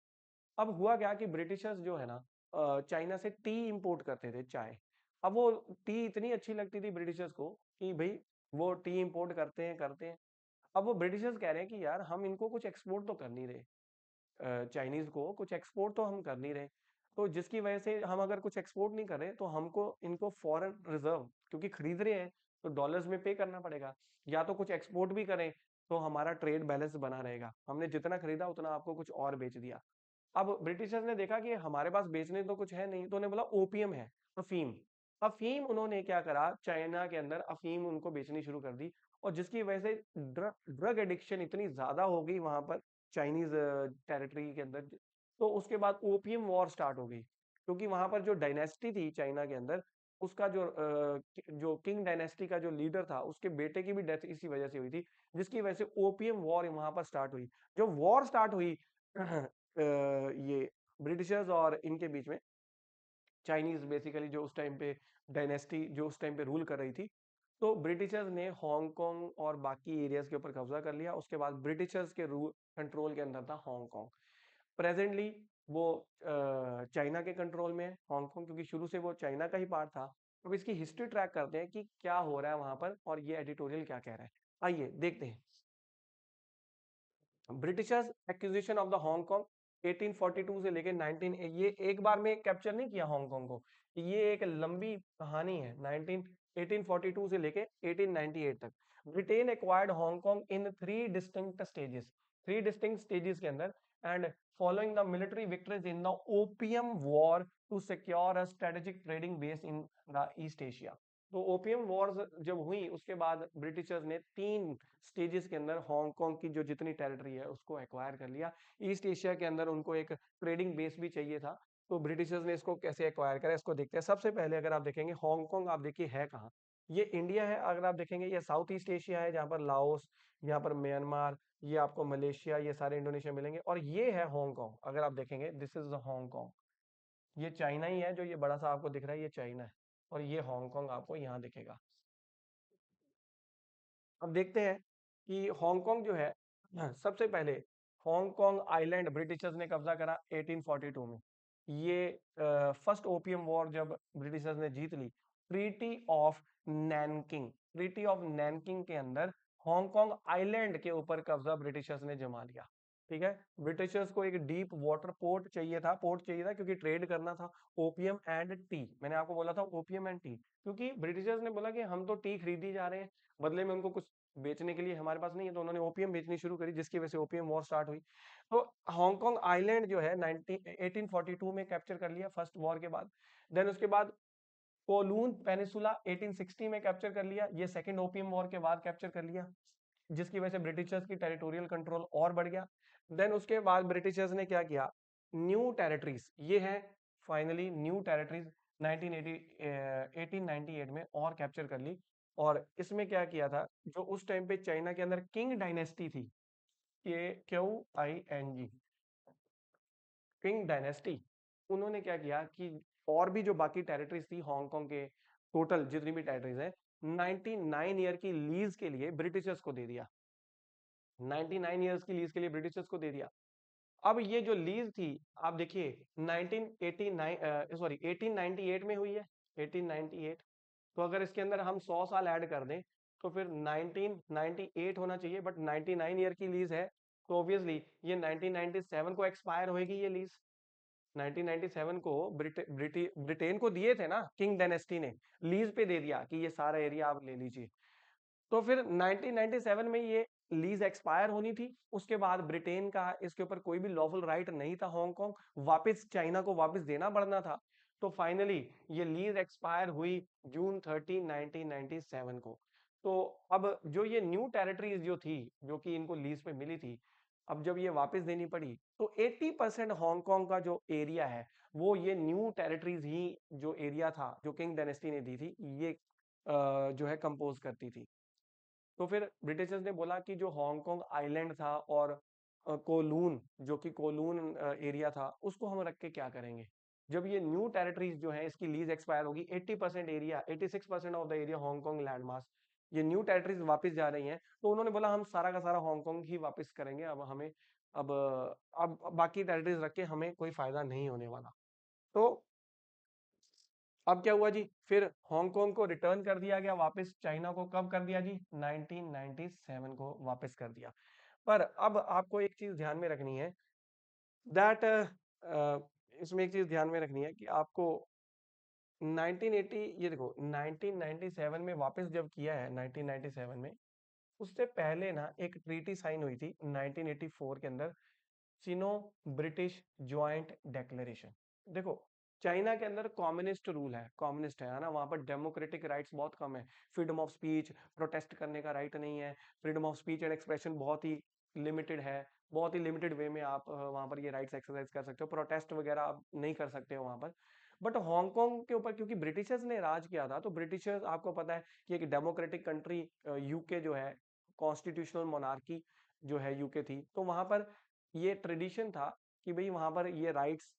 अब हुआ क्या कि ब्रिटिशर्स जो है ना, चाइना से टी इंपोर्ट करते थे, चाय। अब वो टी इतनी अच्छी लगती थी ब्रिटिशर्स को कि भाई वो टी इंपोर्ट करते हैं। अब वो ब्रिटिशर्स कह रहे हैं कि यार हम इनको कुछ एक्सपोर्ट तो कर नहीं रहे, चाइनीज को कुछ एक्सपोर्ट तो हम कर नहीं रहे। तो जिसकी वजह से हम अगर कुछ एक्सपोर्ट नहीं कर रहे तो हमको इनको फॉरेन रिजर्व, क्योंकि खरीद रहे हैं तो डॉलर्स में पे करना पड़ेगा। या तो कुछ एक्सपोर्ट भी करें तो हमारा ट्रेड बैलेंस बना रहेगा, हमने जितना खरीदा उतना आपको कुछ और बेच दिया। अब ब्रिटिशर्स ने देखा कि हमारे पास बेचने तो कुछ है नहीं, तो उन्हें बोला ओपीएम है, अफीम। अफीम उन्होंने क्या करा, चाइना के अंदर अफीम उनको बेचनी शुरू कर दी। और जिसकी वजह से ड्रग एडिक्शन इतनी ज्यादा हो गई वहां पर, चाइनीज टेरिटरी के अंदर। तो उसके बाद ओपीएम वॉर स्टार्ट हो गई, क्योंकि वहां पर जो डायनेस्टी थी चाइना के अंदर, उसका जो किंग डायनेस्टी का जो लीडर था उसके बेटे की भी डेथ इसी वजह से हुई थी। जिसकी वजह से ओपीएम वॉर वहां पर स्टार्ट हुई। जो वॉर स्टार्ट हुई ये ब्रिटिशर्स और इनके बीच में, चाइनीज बेसिकली जो उस टाइम पे डायनेस्टी जो उस टाइम पे रूल कर रही थी, तो ब्रिटिशर्स ने हांगकांग और बाकी एरियाज के ऊपर कब्जा कर लिया। उसके बाद ब्रिटिशर्स के रूल कंट्रोल के अंदर था हांगकांग। प्रेजेंटली वो चाइना के कंट्रोल में है हांगकांग, क्योंकि शुरू से वो चाइना का ही पार्ट था। अब इसकी हिस्ट्री ट्रैक करते हैं कि क्या हो रहा है वहां पर और ये एडिटोरियल क्या कह रहा है। आइए देखते हैं। Britishers acquisition of the Hong Kong 1842 से लेके 19, ये एक बार में कैप्चर नहीं किया हांगकांग को, ये एक लंबी कहानी है। 1842 से लेके 1898 तक Britain acquired Hong Kong in three distinct stages के अंदर, and following the military victories in the opium war to secure a strategic trading base in the east Asia. तो ओपियम वॉर्स जब हुई उसके बाद ब्रिटिशर्स ने 3 स्टेजेस के अंदर हांगकांग की जो जितनी टेरिटरी है उसको एक्वायर कर लिया। ईस्ट एशिया के अंदर उनको एक ट्रेडिंग बेस भी चाहिए था, तो ब्रिटिशर्स ने इसको कैसे एक्वायर करा इसको देखते हैं। सबसे पहले अगर आप देखेंगे हांगकांग, आप देखिए है कहाँ। ये इंडिया है। अगर आप देखेंगे ये साउथ ईस्ट एशिया है, जहाँ पर लाओस, यहाँ पर म्यांमार, ये आपको मलेशिया, ये सारे इंडोनेशिया मिलेंगे। और ये है हांगकांग, अगर आप देखेंगे दिस इज द हांगकांग। ये चाइना ही है, जो ये बड़ा सा आपको दिख रहा है ये चाइना है। और ये हांगकांग आपको यहाँ दिखेगा। अब देखते हैं कि हांगकांग जो है, सबसे पहले हांगकांग आइलैंड ब्रिटिशर्स ने कब्जा करा 1842 में। ये फर्स्ट ओपियम वॉर जब ब्रिटिशर्स ने जीत ली, ट्रीटी ऑफ नैनकिंग के अंदर हांगकांग आइलैंड के ऊपर कब्जा ब्रिटिशर्स ने जमा लिया। ठीक है, ब्रिटिशर्स को एक डीप वाटर पोर्ट चाहिए था, क्योंकि ट्रेड करना था ओपियम एंड टी। मैंने आपको बोला था ओपियम एंड टी, क्योंकि ब्रिटिशर्स ने बोला कि हम तो टी खरीदी जा रहे हैं, बदले में उनको कुछ बेचने के लिए हमारे पास नहीं है, तो उन्होंने ओपीएम बेचनी शुरू करी, जिसकी वजह से ओपीएम वॉर स्टार्ट हुई। तो हांगकांग आइलैंड जो है 1842 में कैप्चर कर लिया फर्स्ट वॉर के बाद। देन उसके बाद कोलून पेनिसुला 1860 में कैप्चर कर लिया, ये सेकंड ओपीएम वॉर के बाद कैप्चर कर लिया, जिसकी वजह से ब्रिटिशर्स की टेरिटोरियल कंट्रोल और बढ़ गया। देन उसके बाद ब्रिटिशर्स ने क्या किया, न्यू टेरिटरीज, ये है फाइनली न्यू टेरिटरीज 1980 1898 में और कैप्चर कर ली। और इसमें क्या किया था, जो उस टाइम पे चाइना के अंदर किंग डायनेस्टी थी, KQING, किंग डायनेस्टी, उन्होंने क्या किया कि और भी जो बाकी टेरिटरीज थी हांगकांग के, टोटल जितनी भी टेरिटरीज है, 99 ईयर की लीज के लिए ब्रिटिशर्स को दे दिया। 99 ईयर्स की लीज के लिए ब्रिटिशर्स को दे दिया। अब ये जो लीज थी, आप देखिए 1989 सॉरी 1898 में हुई है, 1898। तो अगर इसके अंदर हम 100 साल ऐड कर दें तो फिर 1998 होना चाहिए, बट 99 ईयर की लीज है, तो ऑब्वियसली ये 1997 को एक्सपायर होएगी ये लीज। 1997 को ब्रिटेन को दिए थे ना किंग डायनेस्टी ने, लीज पे दे दिया कि ये सारा एरिया आप ले लीजिए। तो फिर 1997 में ये लीज एक्सपायर होनी थी। उसके बाद ब्रिटेन का इसके ऊपर कोई भी लॉफुल राइट नहीं था, हांगकांग वापस चाइना को वापस देना पड़ना था। तो फाइनली ये लीज एक्सपायर हुई जून 30 1997 को। तो अब जो ये न्यू टेरिटरीज जो थी, जो कि इनको लीज पे मिली थी, अब जब ये वापस देनी पड़ी तो 80% हांगकांग का जो एरिया है वो ये न्यू टेरिटरीज ही, जो एरिया था जो किंग डायनेस्टी ने दी थी, ये जो है कंपोज करती थी। तो फिर ब्रिटिशर्स ने बोला कि जो हांगकांग आइलैंड था और कोलून, जो कि कोलून एरिया था, उसको हम रख के क्या करेंगे जब ये न्यू टेरिटरीज जो है इसकी लीज एक्सपायर होगी। 80% area, 86% of the area Hong Kong land mass, ये न्यू टेरिटरीज वापस जा रही हैं, तो उन्होंने बोला हम सारा का सारा हांगकांग ही वापस करेंगे। अब हमें अब बाकी टेरिटरीज रख के हमें कोई फायदा नहीं होने वाला। तो अब क्या हुआ जी, फिर हांगकांग को रिटर्न कर दिया गया वापस चाइना को। कब कर दिया जी? 1997 को वापस कर दिया। पर अब आपको एक चीज ध्यान में रखनी है दैट इसमें एक चीज ध्यान में रखनी है कि आपको 1980, ये देखो 1997 में वापस जब किया है 1997 में, उससे पहले ना एक ट्रीटी साइन हुई थी 1984 के अंदर, चिनो ब्रिटिश ज्वाइंट डिक्लेरेशन। देखो चाइना के अंदर कम्युनिस्ट रूल है, कम्युनिस्ट है ना, वहां पर डेमोक्रेटिक राइट्स बहुत कम है। फ्रीडम ऑफ स्पीच, प्रोटेस्ट करने का राइट नहीं है। Freedom of speech and expression बहुत ही लिमिटेड है। बहुत ही लिमिटेड वे में आप वहां पर ये राइट्स एक्सरसाइज कर सकते हो, प्रोटेस्ट वगैरह आप नहीं कर सकते हो वहां पर। बट हांगकांग के ऊपर क्योंकि ब्रिटिशर्स ने राज किया था, तो ब्रिटिशर्स, आपको पता है कि एक डेमोक्रेटिक कंट्री यूके जो है, कॉन्स्टिट्यूशनल मोनार्की जो है यूके थी, तो वहां पर ये ट्रेडिशन था कि भाई वहां पर ये राइट्स,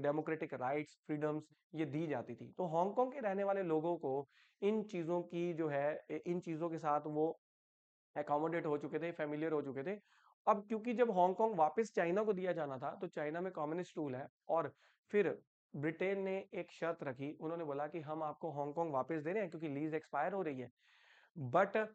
डेमोक्रेटिक राइट्स, फ्रीडम्स ये दी जाती थी। तो हांगकांग के रहने वाले लोगों को इन चीजों की जो है, इन चीजों के साथ वो एकोमोडेट हो चुके थे, फेमिलियर हो चुके थे। अब क्योंकि जब हांगकांग वापस चाइना को दिया जाना था, तो चाइना में कम्युनिस्ट रूल है, और फिर ब्रिटेन ने एक शर्त रखी। उन्होंने बोला कि हम आपको हांगकांग वापस दे रहे हैं क्योंकि लीज एक्सपायर हो रही है, बट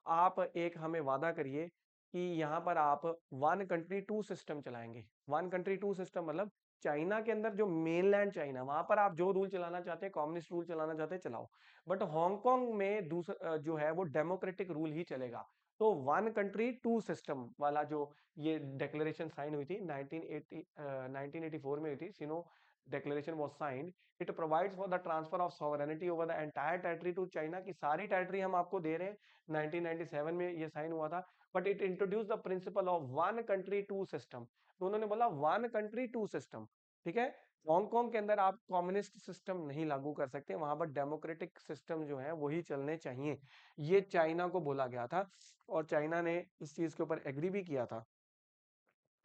आप एक हमें वादा करिए कि यहाँ पर आप वन कंट्री टू सिस्टम चलाएंगे। वन कंट्री टू सिस्टम मतलब चाइना के अंदर जो मेनलैंड चाइना, वहां पर आप जो रूल चलाना चाहते हैं, कम्युनिस्ट रूल चलाना चाहते हैं, चलाओ, बट हांगकांग में दूसरा जो है वो डेमोक्रेटिक रूल ही चलेगा। तो वन कंट्री टू सिस्टम वाला जो ये डिक्लेरेशन साइन हुई थी 1980 1984 में हुई थी, सिनो declaration was signed. It provides for the transfer of sovereignty over the entire territory to China, की सारी टेरिटरी हम आपको दे रहे हैं। 1997 में ये साइन हुआ था, but it introduce the principle of one country two system. तो उन्होंने बोला वन कंट्री टू सिस्टम, ठीक है। हांगकांग के अंदर आप कम्युनिस्ट सिस्टम नहीं लागू कर सकते, वहां पर डेमोक्रेटिक सिस्टम जो है वही चलने चाहिए, ये चाइना को बोला गया था, और चाइना ने इस चीज के ऊपर एग्री भी किया था।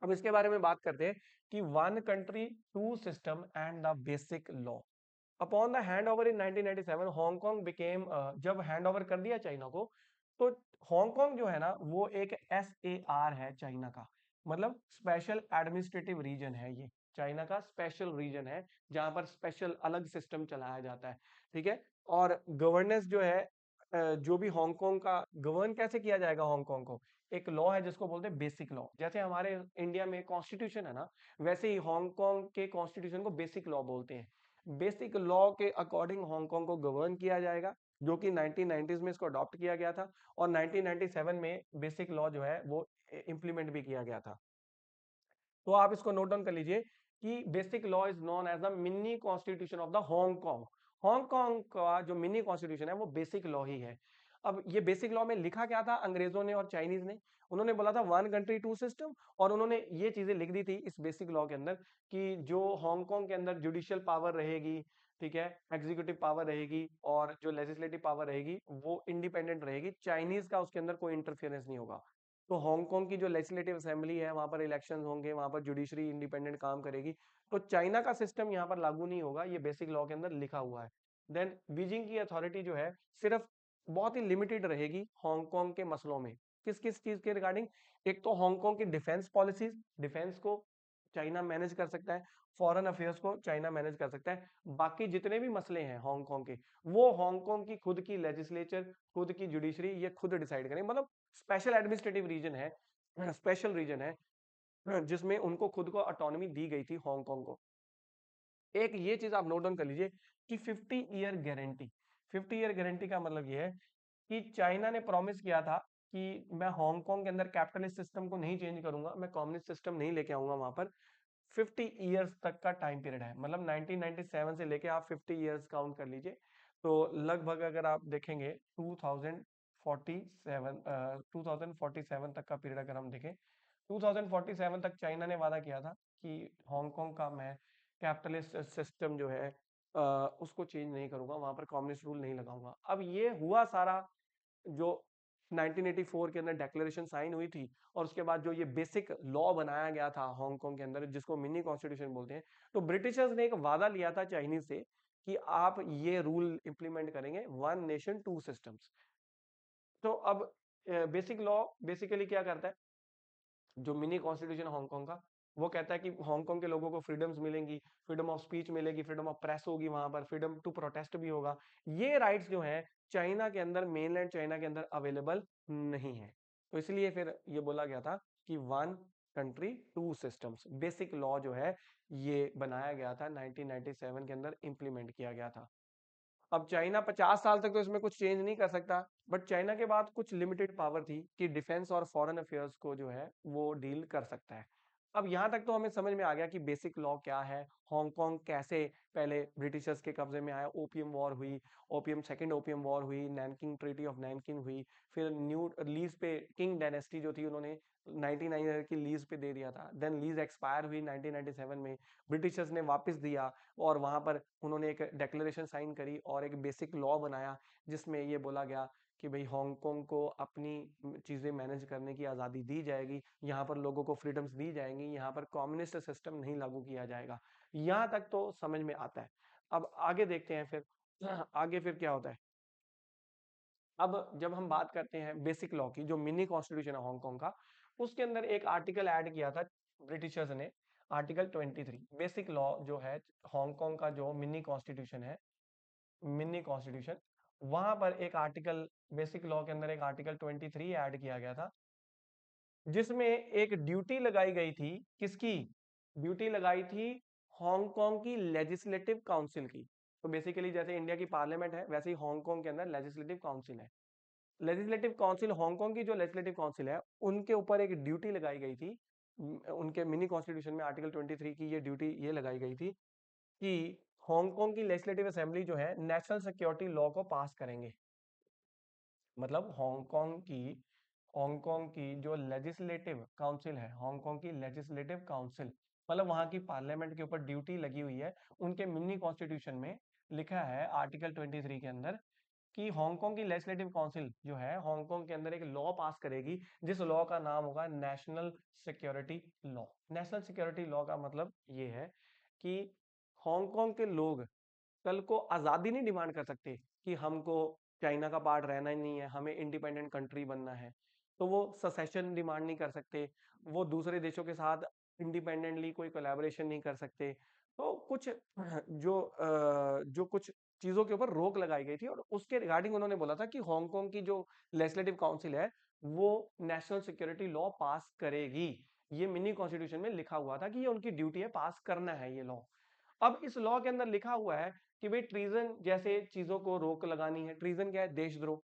अब इसके बारे में बात करते हैं कि one country two system and the basic law. Upon the hand over in 1997 Hong Kong became, जब हैंड ओवर कर दिया चाइना को, तो हांगकांग जो है ना वो एक SAR है चाइना का, मतलब स्पेशल एडमिनिस्ट्रेटिव रीजन है ये, चाइना का स्पेशल रीजन है, जहां पर स्पेशल अलग सिस्टम चलाया जाता है, ठीक है। और गवर्नेंस जो है, जो भी हांगकांग का गवर्न कैसे किया जाएगा, हांगकांग को एक लॉ है जिसको बोलते हैं बेसिक लॉ। जैसे हमारे इंडिया में कॉन्स्टिट्यूशन है ना, वैसे ही हांगकांग के कॉन्स्टिट्यूशन को बेसिक लॉ बोलते हैं। बेसिक लॉ के अकॉर्डिंग हांगकांग को गवर्न किया जाएगा, जो कि 1990s में इसको अडॉप्ट किया गया था, और 1997 में बेसिक लॉ जो है वो इम्प्लीमेंट भी किया गया था। तो आप इसको नोट डाउन कर लीजिए कि basic law is known as the mini constitution of the Hong Kong. Hong Kong का जो मिनी कॉन्स्टिट्यूशन है वो बेसिक लॉ ही है। अब ये बेसिक लॉ में लिखा क्या था अंग्रेजों ने और चाइनीज ने? उन्होंने बोला था वन कंट्री टू सिस्टम, और उन्होंने ये चीजें लिख दी थी इस बेसिक लॉ के अंदर कि जो हांगकांग के अंदर जुडिशियल पावर रहेगी, ठीक है, एग्जीक्यूटिव पावर रहेगी, और जो लेजिस्लेटिव पावर रहेगी वो इंडिपेंडेंट रहेगी, चाइनीज का उसके अंदर कोई इंटरफेरेंस नहीं होगा। तो हांगकांग की जो लेजिस्लेटिव असेंबली है वहां पर इलेक्शंस होंगे, वहां पर जुडिशरी इंडिपेंडेंट काम करेगी। तो चाइना का सिस्टम यहाँ पर लागू नहीं होगा, ये बेसिक लॉ के अंदर लिखा हुआ है। देन बीजिंग की अथॉरिटी जो है सिर्फ बहुत ही लिमिटेड रहेगी हांगकांग के मसलों में। किस किस चीज के रिगार्डिंग? एक तो हांगकांग की डिफेंस पॉलिसीज, डिफेंस को चाइना मैनेज कर सकता है, फॉरेन अफेयर्स को चाइना मैनेज कर सकता है। बाकी जितने भी मसले हैं हांगकांग के, वो हांगकांग की खुद की लेजिस्लेचर, खुद की जुडिशरी ये खुद डिसाइड करें। मतलब स्पेशल एडमिनिस्ट्रेटिव रीजन है, स्पेशल रीजन है, जिसमें उनको खुद को ऑटोनॉमी दी गई थी हांगकांग को। एक ये चीज आप नोट डाउन कर लीजिए कि 50 ईयर गारंटी। 50 ईयर गारंटी का मतलब ये है कि चाइना ने प्रॉमिस किया था कि मैं हांगकांग के अंदर कैपिटलिस्ट सिस्टम को नहीं चेंज करूंगा, मैं कम्युनिस्ट सिस्टम नहीं लेके आऊंगा वहां पर। 50 इयर्स तक का टाइम पीरियड है, मतलब 1997 से लेके आप 50 इयर्स काउंट कर लीजिए। तो लगभग अगर आप देखेंगे 2047, 2047 तक का पीरियड अगर हम देखें, 2047 तक चाइना ने वादा किया था कि हांगकांग का मैं कैपिटलिस्ट सिस्टम जो है उसको चेंज नहीं करूंगा, वहां पर कम्युनिस्ट रूल नहीं लगाऊंगा। अब ये हुआ सारा जो 1984 के अंदर डेक्लेरेशन साइन हुई थी, और उसके बाद जो ये बेसिक लॉ बनाया गया था हांगकांग के अंदर, जिसको मिनी कॉन्स्टिट्यूशन बोलते हैं, तो ब्रिटिशर्स ने एक वादा लिया था चाइनीज से कि आप ये रूल इंप्लीमेंट करेंगे, वन नेशन टू सिस्टम्स। तो अब बेसिक लॉ बेसिकली क्या करता है, जो मिनी कॉन्स्टिट्यूशन हांगकांग का, वो कहता है कि हांगकांग के लोगों को फ्रीडम्स मिलेंगी, फ्रीडम ऑफ स्पीच मिलेगी, फ्रीडम ऑफ प्रेस होगी, वहां पर फ्रीडम टू प्रोटेस्ट भी होगा। ये राइट्स जो है चाइना के अंदर, मेनलैंड चाइना के अंदर अवेलेबल नहीं है। तो इसलिए फिर ये बोला गया था कि one country two systems, basic law जो है ये बनाया गया था 1997 के अंदर, इंप्लीमेंट किया गया था। अब चाइना 50 साल तक तो इसमें कुछ चेंज नहीं कर सकता, बट चाइना के बाद कुछ लिमिटेड पावर थी कि डिफेंस और फॉरेन अफेयर्स को जो है वो डील कर सकता है। अब यहाँ तक तो हमें समझ में आ गया कि बेसिक लॉ क्या है, हांगकांग कैसे पहले ब्रिटिशर्स के कब्जे में आया, ओपियम वॉर हुई, ओपियम सेकंड ओपियम वॉर हुई, नैनकिंग ट्रीटी ऑफ नैनकिंग हुई, फिर न्यू लीज पे किंग डायनेस्टी जो थी उन्होंने 99 की लीज पे दे दिया था, देन लीज एक्सपायर हुई 1997 में, ब्रिटिशर्स ने वापस दिया, और वहां पर उन्होंने एक डेक्लेरेशन साइन करी और एक बेसिक लॉ बनाया जिसमें ये बोला गया कि भाई हांगकांग को अपनी चीजें मैनेज करने की आजादी दी जाएगी, यहाँ पर लोगों को फ्रीडम्स दी जाएंगी, यहाँ पर कम्युनिस्ट सिस्टम नहीं लागू किया जाएगा। यहाँ तक तो समझ में आता है। अब आगे देखते हैं फिर आगे फिर क्या होता है। अब जब हम बात करते हैं बेसिक लॉ की, जो मिनी कॉन्स्टिट्यूशन है हांगकांग का, उसके अंदर एक आर्टिकल ऐड किया था ब्रिटिशर्स ने, आर्टिकल 23। बेसिक लॉ जो है हांगकांग का, जो मिनी कॉन्स्टिट्यूशन है, मिनी कॉन्स्टिट्यूशन, वहां पर एक आर्टिकल, बेसिक लॉ के अंदर एक आर्टिकल 23 ऐड किया गया था, जिसमें एक ड्यूटी लगाई गई थी। किसकी ड्यूटी लगाई थी? हांगकांग की लेजिस्लेटिव काउंसिल की। तो बेसिकली जैसे इंडिया की पार्लियामेंट है, वैसे ही हांगकांग के अंदर लेजिस्लेटिव काउंसिल है। लेजिस्लेटिव काउंसिल, हांगकांग की जो लेजिस्लेटिव काउंसिल है, उनके ऊपर एक ड्यूटी लगाई गई थी। उनके मिनी कॉन्स्टिट्यूशन में आर्टिकल 23 की ये ड्यूटी ये लगाई गई थी कि हांगकांग की लेजिस्लेटिव असेंबली जो है नेशनल सिक्योरिटी लॉ को पास करेंगे। मतलब हांगकांग की जो लेजिस्लेटिव काउंसिल है, हांगकांग की लेजिस्लेटिव काउंसिल, मतलब वहां की पार्लियामेंट के ऊपर ड्यूटी लगी हुई है। उनके मिनी कॉन्स्टिट्यूशन में लिखा है आर्टिकल 23 के अंदर कि हांगकांग की लेजिस्लेटिव काउंसिल जो है हांगकांग के अंदर एक लॉ पास करेगी, जिस लॉ का नाम होगा national security law. National security law का मतलब ये है कि हांगकांग के लोग कल को आजादी नहीं डिमांड कर सकते कि हमको चाइना का पार्ट रहना ही नहीं है, हमें इंडिपेंडेंट कंट्री बनना है। तो वो सेसेशन डिमांड नहीं कर सकते, वो दूसरे देशों के साथ इंडिपेंडेंटली कोई कोलैबोरेशन नहीं कर सकते। तो कुछ जो कुछ चीजों के ऊपर रोक लगाई गई थी, और उसके रिगार्डिंग उन्होंने बोला था कि हांगकांग की जो लेजिस्लेटिव काउंसिल है वो नेशनल सिक्योरिटी लॉ पास करेगी। ये मिनी कॉन्स्टिट्यूशन में लिखा हुआ था कि ये उनकी ड्यूटी है, पास करना है ये लॉ। अब इस लॉ के अंदर लिखा हुआ है कि भाई ट्रीजन जैसे चीजों को रोक लगानी है। ट्रीजन क्या है? देशद्रोह,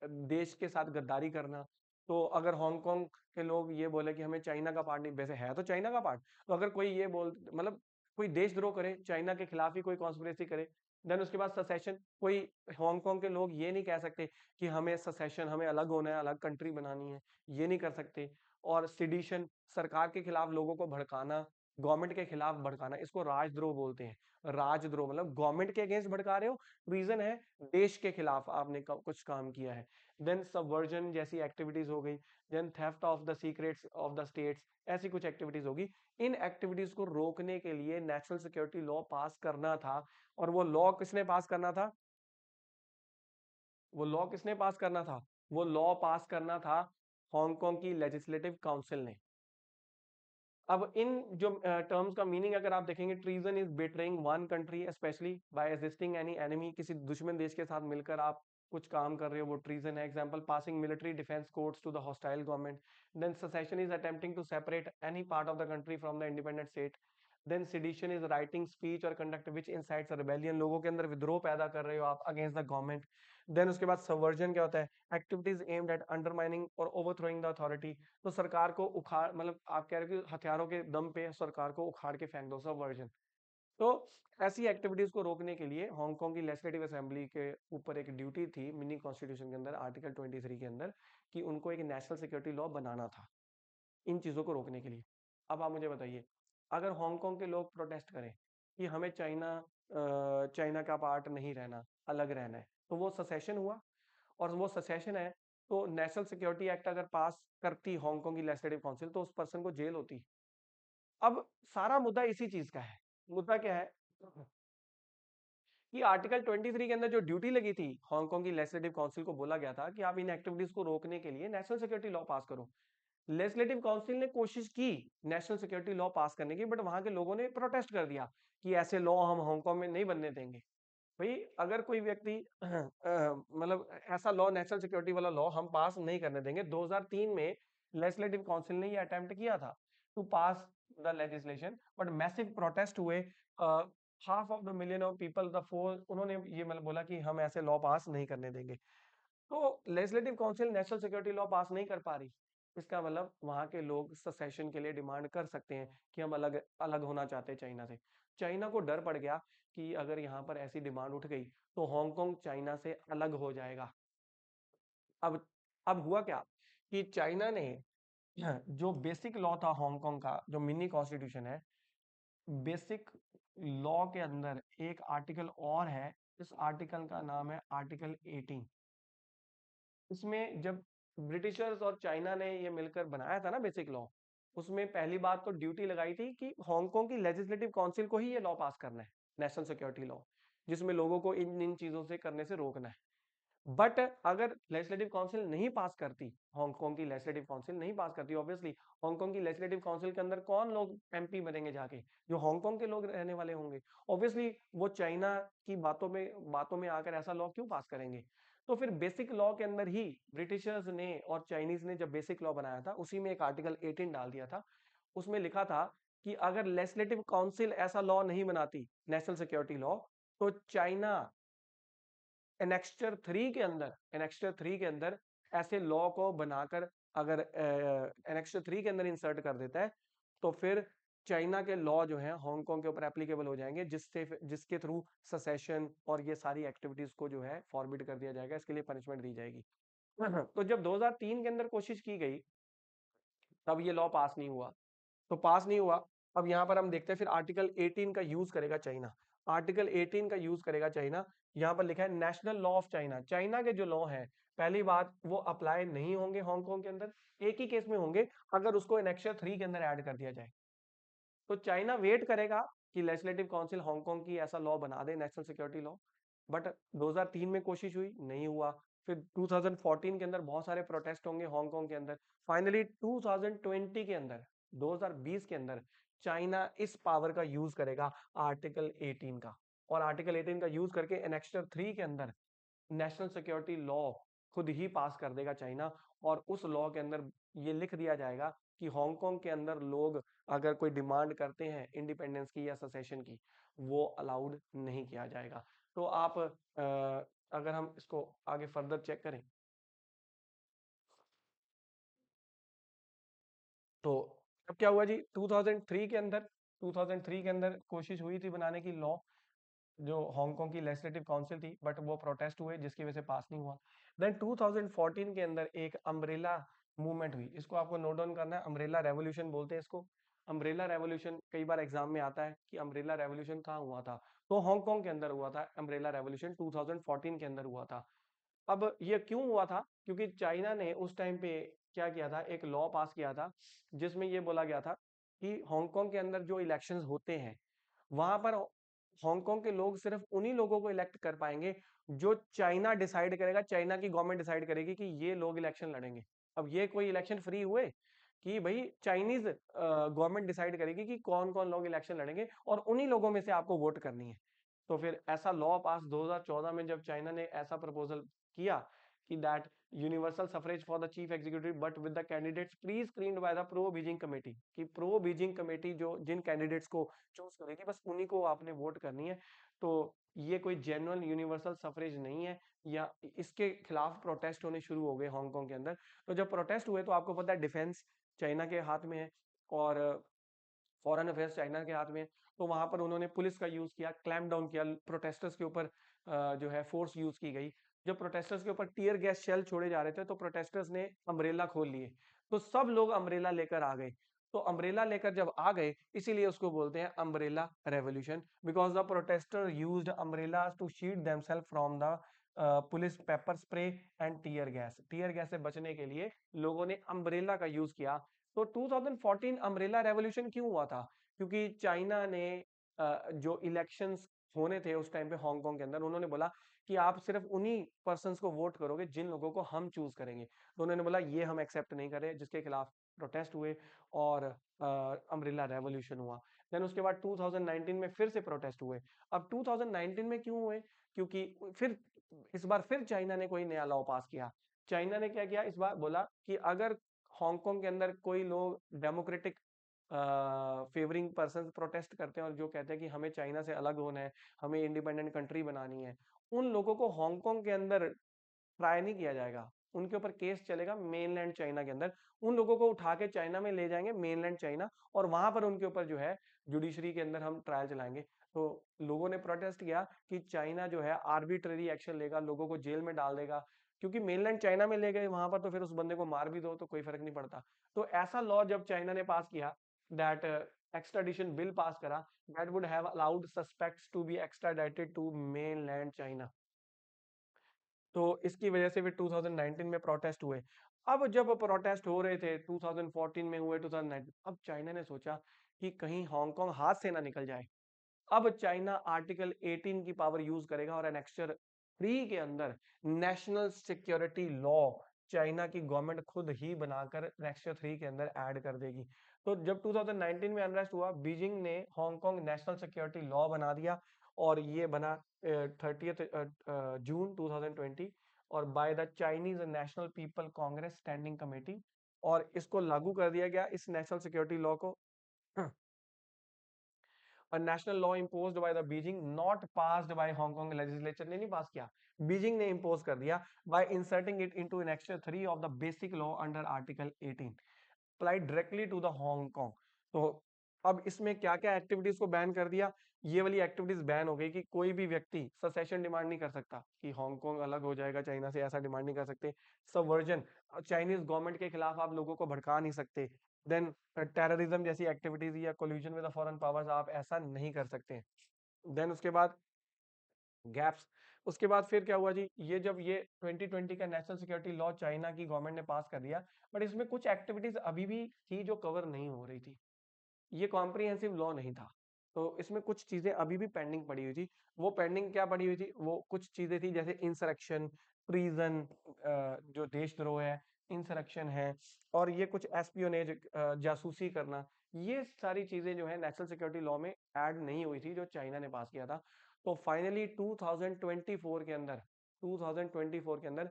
देश के साथ गद्दारी करना। तो अगर हांगकांग के लोग ये बोले कि हमें चाइना का पार्ट नहीं, वैसे है तो चाइना का पार्ट, तो अगर कोई ये बोल, मतलब कोई देशद्रोह करे, चाइना के खिलाफ ही कोई कॉन्स्पिरेसी करे, देन उसके बाद ससेशन, कोई हांगकांग के लोग ये नहीं कह सकते कि हमें ससेशन, हमें अलग होना है, अलग कंट्री बनानी है, ये नहीं कर सकते। और सिडिशन, सरकार के खिलाफ लोगों को भड़काना, गवर्नमेंट के खिलाफ भड़काना, इसको राजद्रोह बोलते हैं। राजद्रोह मतलब गवर्नमेंट के अगेंस्ट भड़का रहे हो, रीजन है देश के खिलाफ आपने कुछ काम किया है। देन सबवर्जन जैसी एक्टिविटीज हो गई, then theft of the secrets of the states, ऐसी कुछ एक्टिविटीज होगी। इन एक्टिविटीज को रोकने के लिए नेशनल सिक्योरिटी लॉ पास करना था। और वो लॉ किसने पास करना था? वो लॉ किसने पास करना था? वो लॉ पास करना था हांगकांग की लेजिस्लेटिव काउंसिल ने। अब इन जो टर्म्स का मीनिंग अगर आप देखेंगे, treason is betraying one country specially by assisting any enemy, किसी दुश्मन देश के साथ मिलकर आप कुछ काम कर रहे हो, वो ट्रीजन है। Example, passing military defence codes to the hostile government. Then secession is attempting to separate any part of the country from the independent state. Then sedition is writing speech और कंडक्ट विच इनसाइट्स रिबेलियन, लोगों के अंदर विद्रोह पैदा कर रहे हो आप अगेंस्ट द गवर्नमेंट। देन उसके बाद सबवर्जन क्या होता है? एक्टिविटीज एम्ड एट अंडरमाइनिंग और ओवरथ्रोइंग द अथॉरिटी। तो सरकार को उखाड़, मतलब आप कह रहे हो कि हथियारों के दम पे सरकार को उखाड़ के फेंक दो, सबवर्जन। तो ऐसी एक्टिविटीज को रोकने के लिए हांगकांग की लेजिस्लेटिव असेंबली के ऊपर एक ड्यूटी थी मिनी कॉन्स्टिट्यूशन के अंदर, आर्टिकल 23 के अंदर, कि उनको एक नेशनल सिक्योरिटी लॉ बनाना था। इन चीजों को रोकने के लिए। अब आप मुझे बताइए, अगर हांगकांग के लोग प्रोटेस्ट करें कि हमें चाइना का पार्ट नहीं रहना, अलग रहना है, तो वो सेसेशन हुआ। और वो सेसेशन है, तो नेशनल सिक्योरिटी एक्ट अगर पास करती हांगकांग की लेजिस्लेटिव काउंसिल, तो उस पर्सन को जेल होती। अब सारा मुद्दा इसी चीज का है। मुद्दा क्या है कि आर्टिकल 23 के अंदर जो ड्यूटी लगी थी हांगकांग की लेजिस्लेटिव काउंसिल को, बोला गया था कि आप इन एक्टिविटीज को रोकने के लिए नेशनल सिक्योरिटी लॉ पास करो। लेजिस्लेटिव काउंसिल ने कोशिश की नेशनल सिक्योरिटी लॉ पास करने की, बट वहां के लोगों ने प्रोटेस्ट कर दिया कि ऐसे लॉ हम हांगकांग में नहीं बनने देंगे। भाई, अगर कोई व्यक्ति मतलब ऐसा लॉ, नेशनल सिक्योरिटी वाला लॉ हम पास नहीं करने देंगे। 2003 में लेजिस्लेटिव काउंसिल ने ये अटेम्प्ट किया था to pass the legislation, but massive protest हुए। Half of the million of people, the four, उन्होंने ये मतलब बोला कि हम ऐसे लॉ पास नहीं करने देंगे। तो legislative council national security law पास नहीं कर पा रही। इसका मतलब वहां के लोग सेसेशन के लिए डिमांड कर सकते हैं कि हम अलग अलग होना चाहते हैं चाइना से। चाइना को डर पड़ गया कि अगर यहाँ पर ऐसी डिमांड उठ गई तो हांगकांग चाइना से अलग हो जाएगा। अब अब हुआ क्या कि चाइना ने जो बेसिक लॉ था हांगकांग का, जो मिनी कॉन्स्टिट्यूशन है, बेसिक लॉ के अंदर एक आर्टिकल और है। इस आर्टिकल का नाम है आर्टिकल 18। इसमें जब ब्रिटिशर्स और चाइना ने ये मिलकर बनाया था ना बेसिक लॉ, उसमें पहली बात तो ड्यूटी लगाई थी कि हांगकांग की लेजिस्लेटिव काउंसिल को ही ये लॉ पास करना है, नेशनल सिक्योरिटी लॉ, जिसमें लोगों को इन इन चीजों से करने से रोकना है। बट अगर लेजिस्लेटिव काउंसिल नहीं पास करती, हांगकांग की लेजिस्लेटिव काउंसिल नहीं पास करती, ऑब्वियसली हांगकांग की लेजिस्लेटिव काउंसिल के अंदर कौन लोग एमपी बनेंगे जाके? जो हांगकांग के लोग रहने वाले होंगे। ऑब्वियसली वो चाइना की बातों में आकर ऐसा लॉ क्यों पास करेंगे? तो फिर बेसिक लॉ के अंदर ही ब्रिटिशर्स ने और चाइनीज ने जब बेसिक लॉ बनाया था, उसी में एक आर्टिकल 18 डाल दिया था। उसमें लिखा था कि अगर लेजिस्लेटिव काउंसिल ऐसा लॉ नहीं बनाती, नेशनल सिक्योरिटी लॉ, तो चाइना एनेक्स्टर 3 के अंदर ऐसे लॉ को बनाकर, अगर एनेक्स्टर 3 के अंदर इंसर्ट कर देता है, तो फिर चाइना के लॉ जो है हांगकांग के ऊपर एप्लीकेबल हो जाएंगे, जिसके थ्रू ससेशन और ये सारी एक्टिविटीज को जो है फॉरबिड कर दिया जाएगा, इसके लिए पनिशमेंट दी जाएगी। तो जब 2003 के अंदर कोशिश की गई, तब ये लॉ पास नहीं हुआ। तो पास नहीं हुआ। अब यहाँ पर हम देखते हैं फिर आर्टिकल 18 का यूज करेगा चाइना। आर्टिकल 18 का यूज करेगा चाइना। यहाँ पर लिखा है national law of China. China के जो लॉ है, पहली बात वो अप्लाई नहीं होंगे हांगकांग के अंदर। एक ही केस में होंगे, अगर उसको एनेक्सर 3 के अंदर ऐड कर दिया जाए। तो चाइना वेट करेगा कि लेजिस्लेटिव काउंसिल हांगकांग की ऐसा लॉ बना दे, नेशनल सिक्योरिटी लॉ। बट 2003 में कोशिश हुई, नहीं हुआ। फिर 2014 के अंदर बहुत सारे प्रोटेस्ट होंगे हांगकांग के अंदर। फाइनली 2020 के अंदर, 2020 के अंदर चाइना इस पावर का यूज करेगा, आर्टिकल 18 का। और आर्टिकल 18 का यूज करके एनेक्स्टर 3 के अंदर नेशनल सिक्योरिटी लॉ खुद ही पास कर देगा चाइना। और उस लॉ के अंदर ये लिख दिया जाएगा कि हांगकांग के अंदर लोग अगर कोई डिमांड करते हैं इंडिपेंडेंस की या सेसेशन की, वो अलाउड नहीं किया जाएगा। तो आप अगर हम इसको आगे फर्दर चेक करें, तो अब क्या हुआ जी, 2003 के अंदर कोशिश हुई थी बनाने की लॉ, जो हांगकांग की लेजिस्लेटिव काउंसिल थी, बट वो प्रोटेस्ट हुए जिसकी वजह से पास नहीं हुआ। देन 2014 के अंदर एक अम्ब्रेला मूवमेंट हुई। इसको आपको नोट डाउन करना है, अम्ब्रेला रेवोल्यूशन बोलते हैं इसको। अम्ब्रेला रेवोल्यूशन कई बार एग्जाम में आता है कि अम्ब्रेला रेवोल्यूशन कहाँ हुआ था, तो हांगकांग के अंदर हुआ था। अम्ब्रेला रेवोल्यूशन 2014 के अंदर हुआ था। अब ये क्यों हुआ था? क्योंकि चाइना ने उस टाइम पे क्या किया था, एक लॉ पास किया था, जिसमें ये बोला गया था कि हांगकांग के अंदर जो इलेक्शंस होते हैं, वहां पर हांगकांग के लोग सिर्फ उन्हीं लोगों को इलेक्ट कर पाएंगे जो चाइना डिसाइड करेगा, चाइना की गवर्नमेंट डिसाइड करेगी कि ये लोग इलेक्शन लड़ेंगे। अब ये कोई इलेक्शन फ्री हुए कि भाई चाइनीज गवर्नमेंट डिसाइड करेगी कि कौन कौन लोग इलेक्शन लड़ेंगे, और उन्हीं लोगों में से आपको वोट करनी है। तो फिर ऐसा लॉ पास 2014 में जब चाइना ने ऐसा प्रपोजल किया कि that universal suffrage for the chief executive but with the candidates pre screened by the pro Beijing committee, कि प्रो बीजिंग कमेटी जो जिन कैंडिडेट्स को चूज करेगी, बस उन्हीं को आपने वोट करनी है। तो ये कोई जेन्युइन यूनिवर्सल सफरेज नहीं है, या इसके खिलाफ प्रोटेस्ट होने शुरू हो गए हांगकांग के अंदर। तो जब प्रोटेस्ट हुए, तो आपको पता है डिफेंस चाइना के हाथ में है, और फॉरेन अफेयर्स चाइना के हाथ में। तो वहां पर उन्होंने पुलिस का यूज किया, क्लैम्प डाउन किया, प्रोटेस्टर्स के ऊपर जो है फोर्स यूज की गई। जब प्रोटेस्टर्स के ऊपर टीयर गैस शेल छोड़े जा रहे थे, तो प्रोटेस्टर्स ने अम्ब्रेला खोल लिए। तो सब लोग अम्ब्रेला लेकर आ गए। तो अम्ब्रेला लेकर जब आ गए, इसीलिए उसको बोलते हैं umbrella revolution, because the protester used umbrellas to shield themself from the police pepper spray and tear gas से बचने के लिए लोगों ने अम्ब्रेला का यूज किया। तो 2014 अम्ब्रेला रेवोल्यूशन क्यों हुआ था? क्योंकि चाइना ने जो इलेक्शंस होने थे उस टाइम पे हांगकांग के अंदर, उन्होंने बोला कि आप सिर्फ उन्हीं पर्सन्स को वोट करोगे जिन लोगों को हम चूज करेंगे। तो उन्होंने बोला ये हम एक्सेप्ट नहीं करें, जिसके खिलाफ प्रोटेस्ट हुए और अम्ब्रेला रेवोल्यूशन हुआ। देन उसके बाद 2019 में फिर से प्रोटेस्ट हुए। अब 2019 में क्यों हुए? क्योंकि फिर इस बार फिर चाइना ने कोई नया लॉ पास किया। चाइना ने क्या किया इस बार? बोला कि अगर हांगकांग के अंदर कोई लोग डेमोक्रेटिक फेवरिंग पर्सन प्रोटेस्ट करते हैं और जो कहते हैं कि हमें चाइना से अलग होना है, हमें इंडिपेंडेंट कंट्री बनानी है, उन लोगों को हांगकांग के अंदर ट्राई नहीं किया जाएगा, उनके ऊपर केस चलेगा मेनलैंड चाइना के अंदर। उन लोगों को उठा के चाइना में ले जाएंगे, मेनलैंड चाइना, और वहां पर उनके ऊपर जो है जुडिशरी के अंदर हम ट्रायल चलाएंगे। तो लोगों ने प्रोटेस्ट किया कि चाइना जो है आर्बिट्ररी एक्शन लेगा, लोगों को जेल में डाल देगा, क्योंकि मेनलैंड चाइना में ले गए वहां पर तो फिर उस बंदे को मार भी दो तो कोई फर्क नहीं पड़ता। तो ऐसा लॉ जब चाइना ने पास किया, दैट एक्स्ट्राडिशन बिल पास करा, that would have allowed suspects to be extradited to mainland China. तो इसकी वजह से फिर 2019 में प्रोटेस्ट हुए। अब जब प्रोटेस्ट हो रहे थे 2014 में हुए, 2019, अब चाइना ने सोचा कि कहीं हांगकांग हाथ से ना निकल जाए। अब चाइना आर्टिकल 18 की पावर यूज करेगा और एनेक्सचर 3 के अंदर नेशनल सिक्योरिटी लॉ चाइना की गवर्नमेंट खुद ही बनाकर एनेक्सचर 3 के अंदर ऐड कर देगी। तो जब 2019 में अनरेस्ट हुआ, बीजिंग ने हांगकांग नेशनल सिक्योरिटी लॉ बना दिया और ये बना 30 जून 2020 और by the Chinese national people Congress standing committee, और इसको लागू कर दिया गया इस नेशनल सिक्योरिटी लॉ को। A national law imposed by the Beijing, not passed by Hong Kong legislature ने नहीं पास किया, बीजिंग ने इम्पोज कर दिया by inserting it into annexure 3 of the basic law under article 18 applied directly to the Hong Kong। तो अब इसमें क्या क्या एक्टिविटीज को बैन कर दिया? ये वाली एक्टिविटीज बैन हो गई कि कोई भी व्यक्ति सेसेशन डिमांड नहीं कर सकता कि हांगकांग अलग हो जाएगा चाइना से, ऐसा डिमांड नहीं कर सकते। सबवर्जन, चाइनीज गवर्नमेंट के खिलाफ आप लोगों को भड़का नहीं सकते। देन टेररिज्म जैसी एक्टिविटीज या कोल्यूजन विद फॉरेन पावर्स, आप ऐसा नहीं कर सकते। देन उसके बाद गैप्स। उसके बाद फिर क्या हुआ जी, ये जब ये 2020 का नेशनल सिक्योरिटी लॉ चाइना की गवर्नमेंट ने पास कर दिया, बट इसमें कुछ एक्टिविटीज अभी भी थी जो कवर नहीं हो रही थी। ये कॉम्प्रिहेंसिव लॉ नहीं था, तो इसमें कुछ चीजें अभी भी पेंडिंग पड़ी हुई थी। वो पेंडिंग क्या पड़ी हुई थी? वो कुछ चीजें थी जैसे इंसरेक्शन, ट्रीजन, जो देशद्रोह है, इंसरेक्शन है, और ये कुछ एस्पियोनेज, जासूसी करना, ये सारी चीजें जो है नेशनल सिक्योरिटी लॉ में ऐड नहीं हुई थी जो चाइना ने पास किया था। तो फाइनली 2024 के अंदर 2024 के अंदर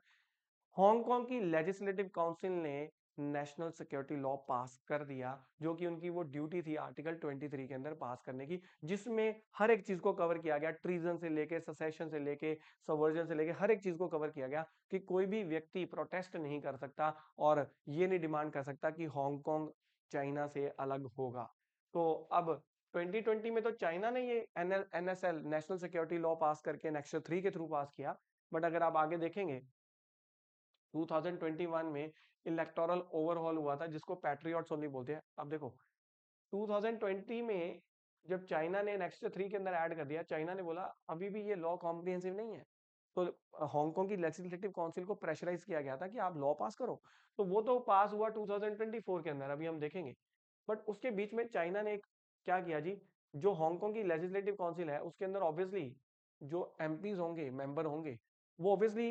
हांगकांग की लेजिस्लेटिव काउंसिल ने नेशनल सिक्योरिटी लॉ पास कर दिया, जो कि उनकी वो ड्यूटी थी आर्टिकल 23 के अंदर पास करने की, जिसमें हर एक चीज को कवर किया गया, ट्रीजन से लेके, सेसेशन से लेके, सबवर्जन से लेके, हर एक चीज को कवर किया गया कि कोई भी व्यक्ति प्रोटेस्ट नहीं कर सकता और ये नहीं डिमांड कर सकता कि हांगकांग चाइना से अलग होगा। तो अब 2020 में तो चाइना ने ये NSL national security law pass करके नेक्स्ट 3 के थ्रू पास किया, बट अगर आप आगे देखेंगे 2021 में इलेक्टोरल ओवरहॉल हुआ था जिसको पैट्रियट्स ओनली बोलते हैं। अब देखो 2020 में जब चाइना ने नेक्स्ट 3 के अंदर ऐड कर दिया, चाइना ने बोला अभी भी ये लॉ कॉम्प्रिहेंसिव नहीं है। तो हांगकांग की लेजिस्लेटिव काउंसिल को प्रेशराइज किया गया था कि आप लॉ पास करो, तो वो तो पास हुआ 2024 के अंदर, अभी हम देखेंगे। बट उसके बीच में चाइना ने क्या किया जी, जो हांगकांग की लेजिस्लेटिव काउंसिल है उसके अंदर ऑब्वियसली जो एमपीज होंगे, मेंबर होंगे, वो ऑब्वियसली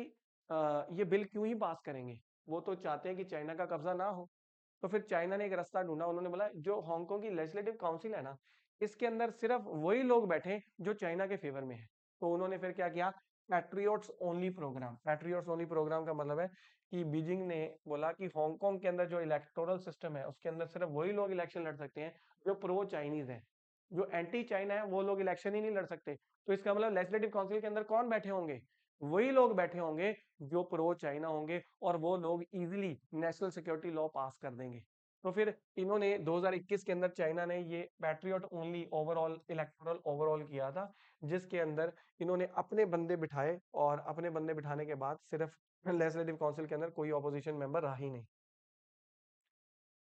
ये बिल क्यों ही पास करेंगे? वो तो चाहते हैं कि चाइना का कब्जा ना हो। तो फिर चाइना ने एक रास्ता ढूंढा, उन्होंने बोला जो हांगकांग की लेजिस्लेटिव काउंसिल है ना, इसके अंदर सिर्फ वही लोग बैठे जो चाइना के फेवर में है। तो उन्होंने फिर क्या किया, पैट्रियोट्स ओनली प्रोग्राम का मतलब है कि बीजिंग ने बोला कि हांगकांग के अंदर जो इलेक्टोरल सिस्टम है उसके अंदर सिर्फ वही लोग इलेक्शन लड़ सकते हैं जो प्रो चाइनीज है, जो एंटी चाइना है वो लोग इलेक्शन ही नहीं लड़ सकते। तो इसका मतलब लेजिस्लेटिव काउंसिल के अंदर कौन बैठे होंगे? वही लोग बैठे होंगे जो प्रो चाइना होंगे, और वो लोग इजीली नेशनल सिक्योरिटी लॉ पास कर देंगे। तो फिर इन्होंने 2021 के अंदर चाइना ने ये patriot only overall electoral overall किया था, जिसके अंदर इन्होंने अपने बंदे बिठाए, और अपने बंदे बिठाने के बाद सिर्फ लेजिस्लेटिव काउंसिल के अंदर कोई ऑपोजिशन मेंबर रहा ही नहीं।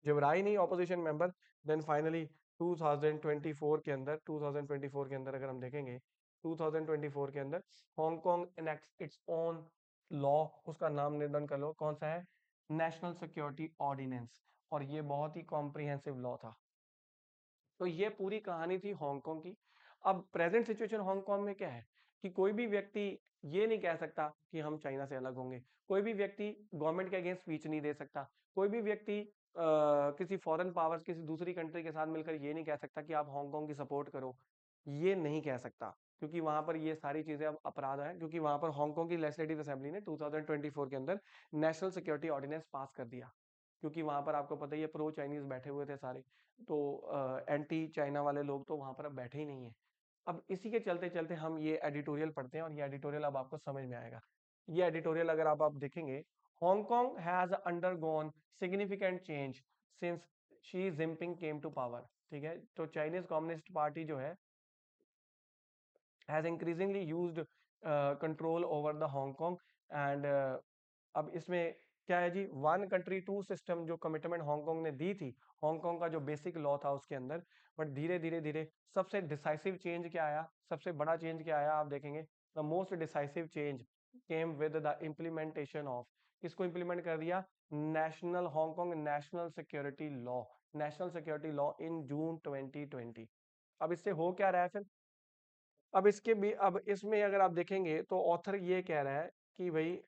जब रहा ही नहीं ऑपोजिशन मेंबर, देन फाइनली 2024 के अंदर अगर हम देखेंगे, 2024 के अंदर हांगकांग इनेक्ट्स इट्स ओन लॉ। उसका नाम निर्धारण कर लो कौन सा है, नेशनल सिक्योरिटी ऑर्डिनेंस। और ये बहुत ही कॉम्प्रिहेंसिव लॉ था। तो ये पूरी कहानी थी हांगकांग की। अब प्रेजेंट सिचुएशन हांगकांग में क्या है कि कोई भी व्यक्ति ये नहीं कह सकता कि हम चाइना से अलग होंगे, कोई भी व्यक्ति गवर्नमेंट के अगेंस्ट स्पीच नहीं दे सकता, कोई भी व्यक्ति किसी फॉरेन पावर्स किसी दूसरी कंट्री के साथ मिलकर ये नहीं कह सकता कि आप हांगकांग की सपोर्ट करो, ये नहीं कह सकता, क्योंकि वहां पर ये सारी चीजें अब अपराध है। क्योंकि वहां पर हांगकांग की लेजिस्लेटिव असेंबली ने 2024 के अंदर नेशनल सिक्योरिटी ऑर्डिनेंस पास कर दिया। क्योंकि वहां पर आपको पता ही है प्रो चाइनीज बैठे हुए थे सारे, तो एंटी चाइना वाले लोग तो वहां पर अब बैठे ही नहीं है। अब इसी के चलते चलते हम ये एडिटोरियल पढ़ते हैं और ये एडिटोरियल अब आपको समझ में आएगा। ये एडिटोरियल अगर आप देखेंगे, Hong Kong has undergone significant change since Xi Jinping came to power. ठीक है, तो चाइनीज कम्युनिस्ट पार्टी जो है has increasingly used control over the Hong Kong and अब इसमें क्या है जी, वन कंट्री टू सिस्टम जो कमिटमेंट हांगकांग ने दी थी, हांगकांग का जो बेसिक लॉ था उसके अंदर, बट धीरे धीरे धीरे सबसे डिसाइसिव चेंज क्या आया, सबसे बड़ा चेंज क्या आया, आप देखेंगे the most decisive change came with the implementation of, किसको इम्प्लीमेंट कर दिया, national Hong Kong national security law, national security law in June 2020। अब इससे हो क्या रहा है फिर, अब इसके भी अब इसमें अगर आप देखेंगे तो ऑथर ये कह रहा है कि भाई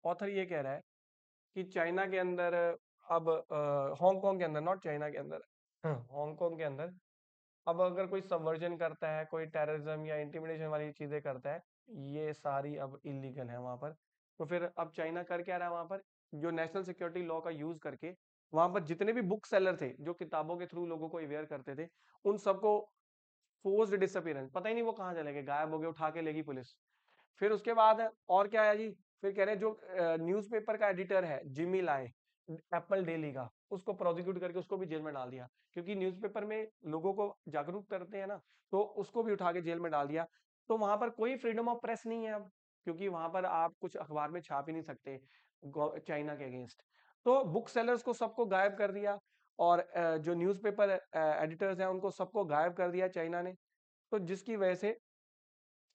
ऑथर ये कह रहा है कि चाइना के अंदर अब हांगकांग के अंदर, नॉट चाइना के अंदर, हांगकांग के अंदर अब अगर कोई सबवर्जन करता है, कोई टेररिज्म या इंटिमिडेशन वाली चीजें करता है, ये सारी अब इलीगल है वहां पर। तो फिर अब चाइना कर क्या रहा है वहां पर, जो नेशनल सिक्योरिटी लॉ का यूज करके वहां पर जितने भी बुक सेलर थे जो किताबों के थ्रू लोगों को अवेयर करते थे, उन सबको फोर्स्ड डिसअपियरेंस, पता ही नहीं वो कहाँ चले गए, गायब हो गए, उठा के लेगी पुलिस। फिर उसके बाद और क्या है जी, फिर कह रहे हैं जो न्यूज़पेपर का एडिटर है जिमी लाए, एप्पल डेली का, उसको प्रोसिक्यूट करके उसको भी जेल में डाल दिया, क्योंकि न्यूज़पेपर में लोगों को जागरूक करते हैं ना, तो उसको भी उठा के जेल में डाल दिया। तो वहां पर कोई फ्रीडम ऑफ प्रेस नहीं है अब, क्योंकि वहां पर आप कुछ अखबार में छाप ही नहीं सकते चाइना के अगेंस्ट। तो बुक सेलर्स को सबको गायब कर दिया, और जो न्यूज़पेपर एडिटर्स हैं उनको सबको गायब कर दिया चाइना ने। तो जिसकी वजह से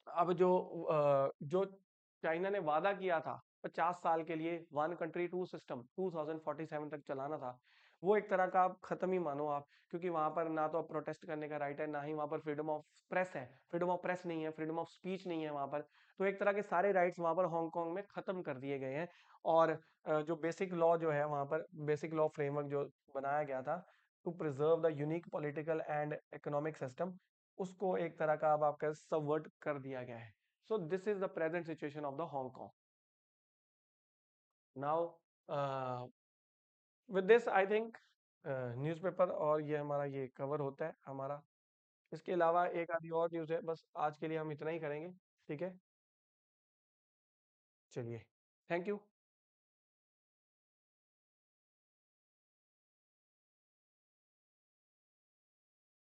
अब जो चाइना ने वादा किया था 50 साल के लिए वन कंट्री टू सिस्टम 2047 तक चलाना था, वो एक तरह का आप खत्म ही मानो आप, क्योंकि वहां पर ना तो प्रोटेस्ट करने का राइट है, ना ही वहां पर फ्रीडम ऑफ प्रेस है, फ्रीडम ऑफ प्रेस नहीं है, फ्रीडम ऑफ स्पीच नहीं है वहां पर। तो एक तरह के सारे राइट्स वहां पर हांगकांग में खत्म कर दिए गए हैं। और जो बेसिक लॉ जो है वहां पर, बेसिक लॉ फ्रेमवर्क जो बनाया गया था to preserve the unique political and economic system, उसको एक तरह का अब आपका सबवर्ट कर दिया गया है। So this is the present situation of the Hong Kong now. With this I think newspaper और ये हमारा ये कवर होता है हमारा। इसके अलावा एक आधी और न्यूज़ है, बस आज के लिए हम इतना ही करेंगे। ठीक है, चलिए, थैंक यू।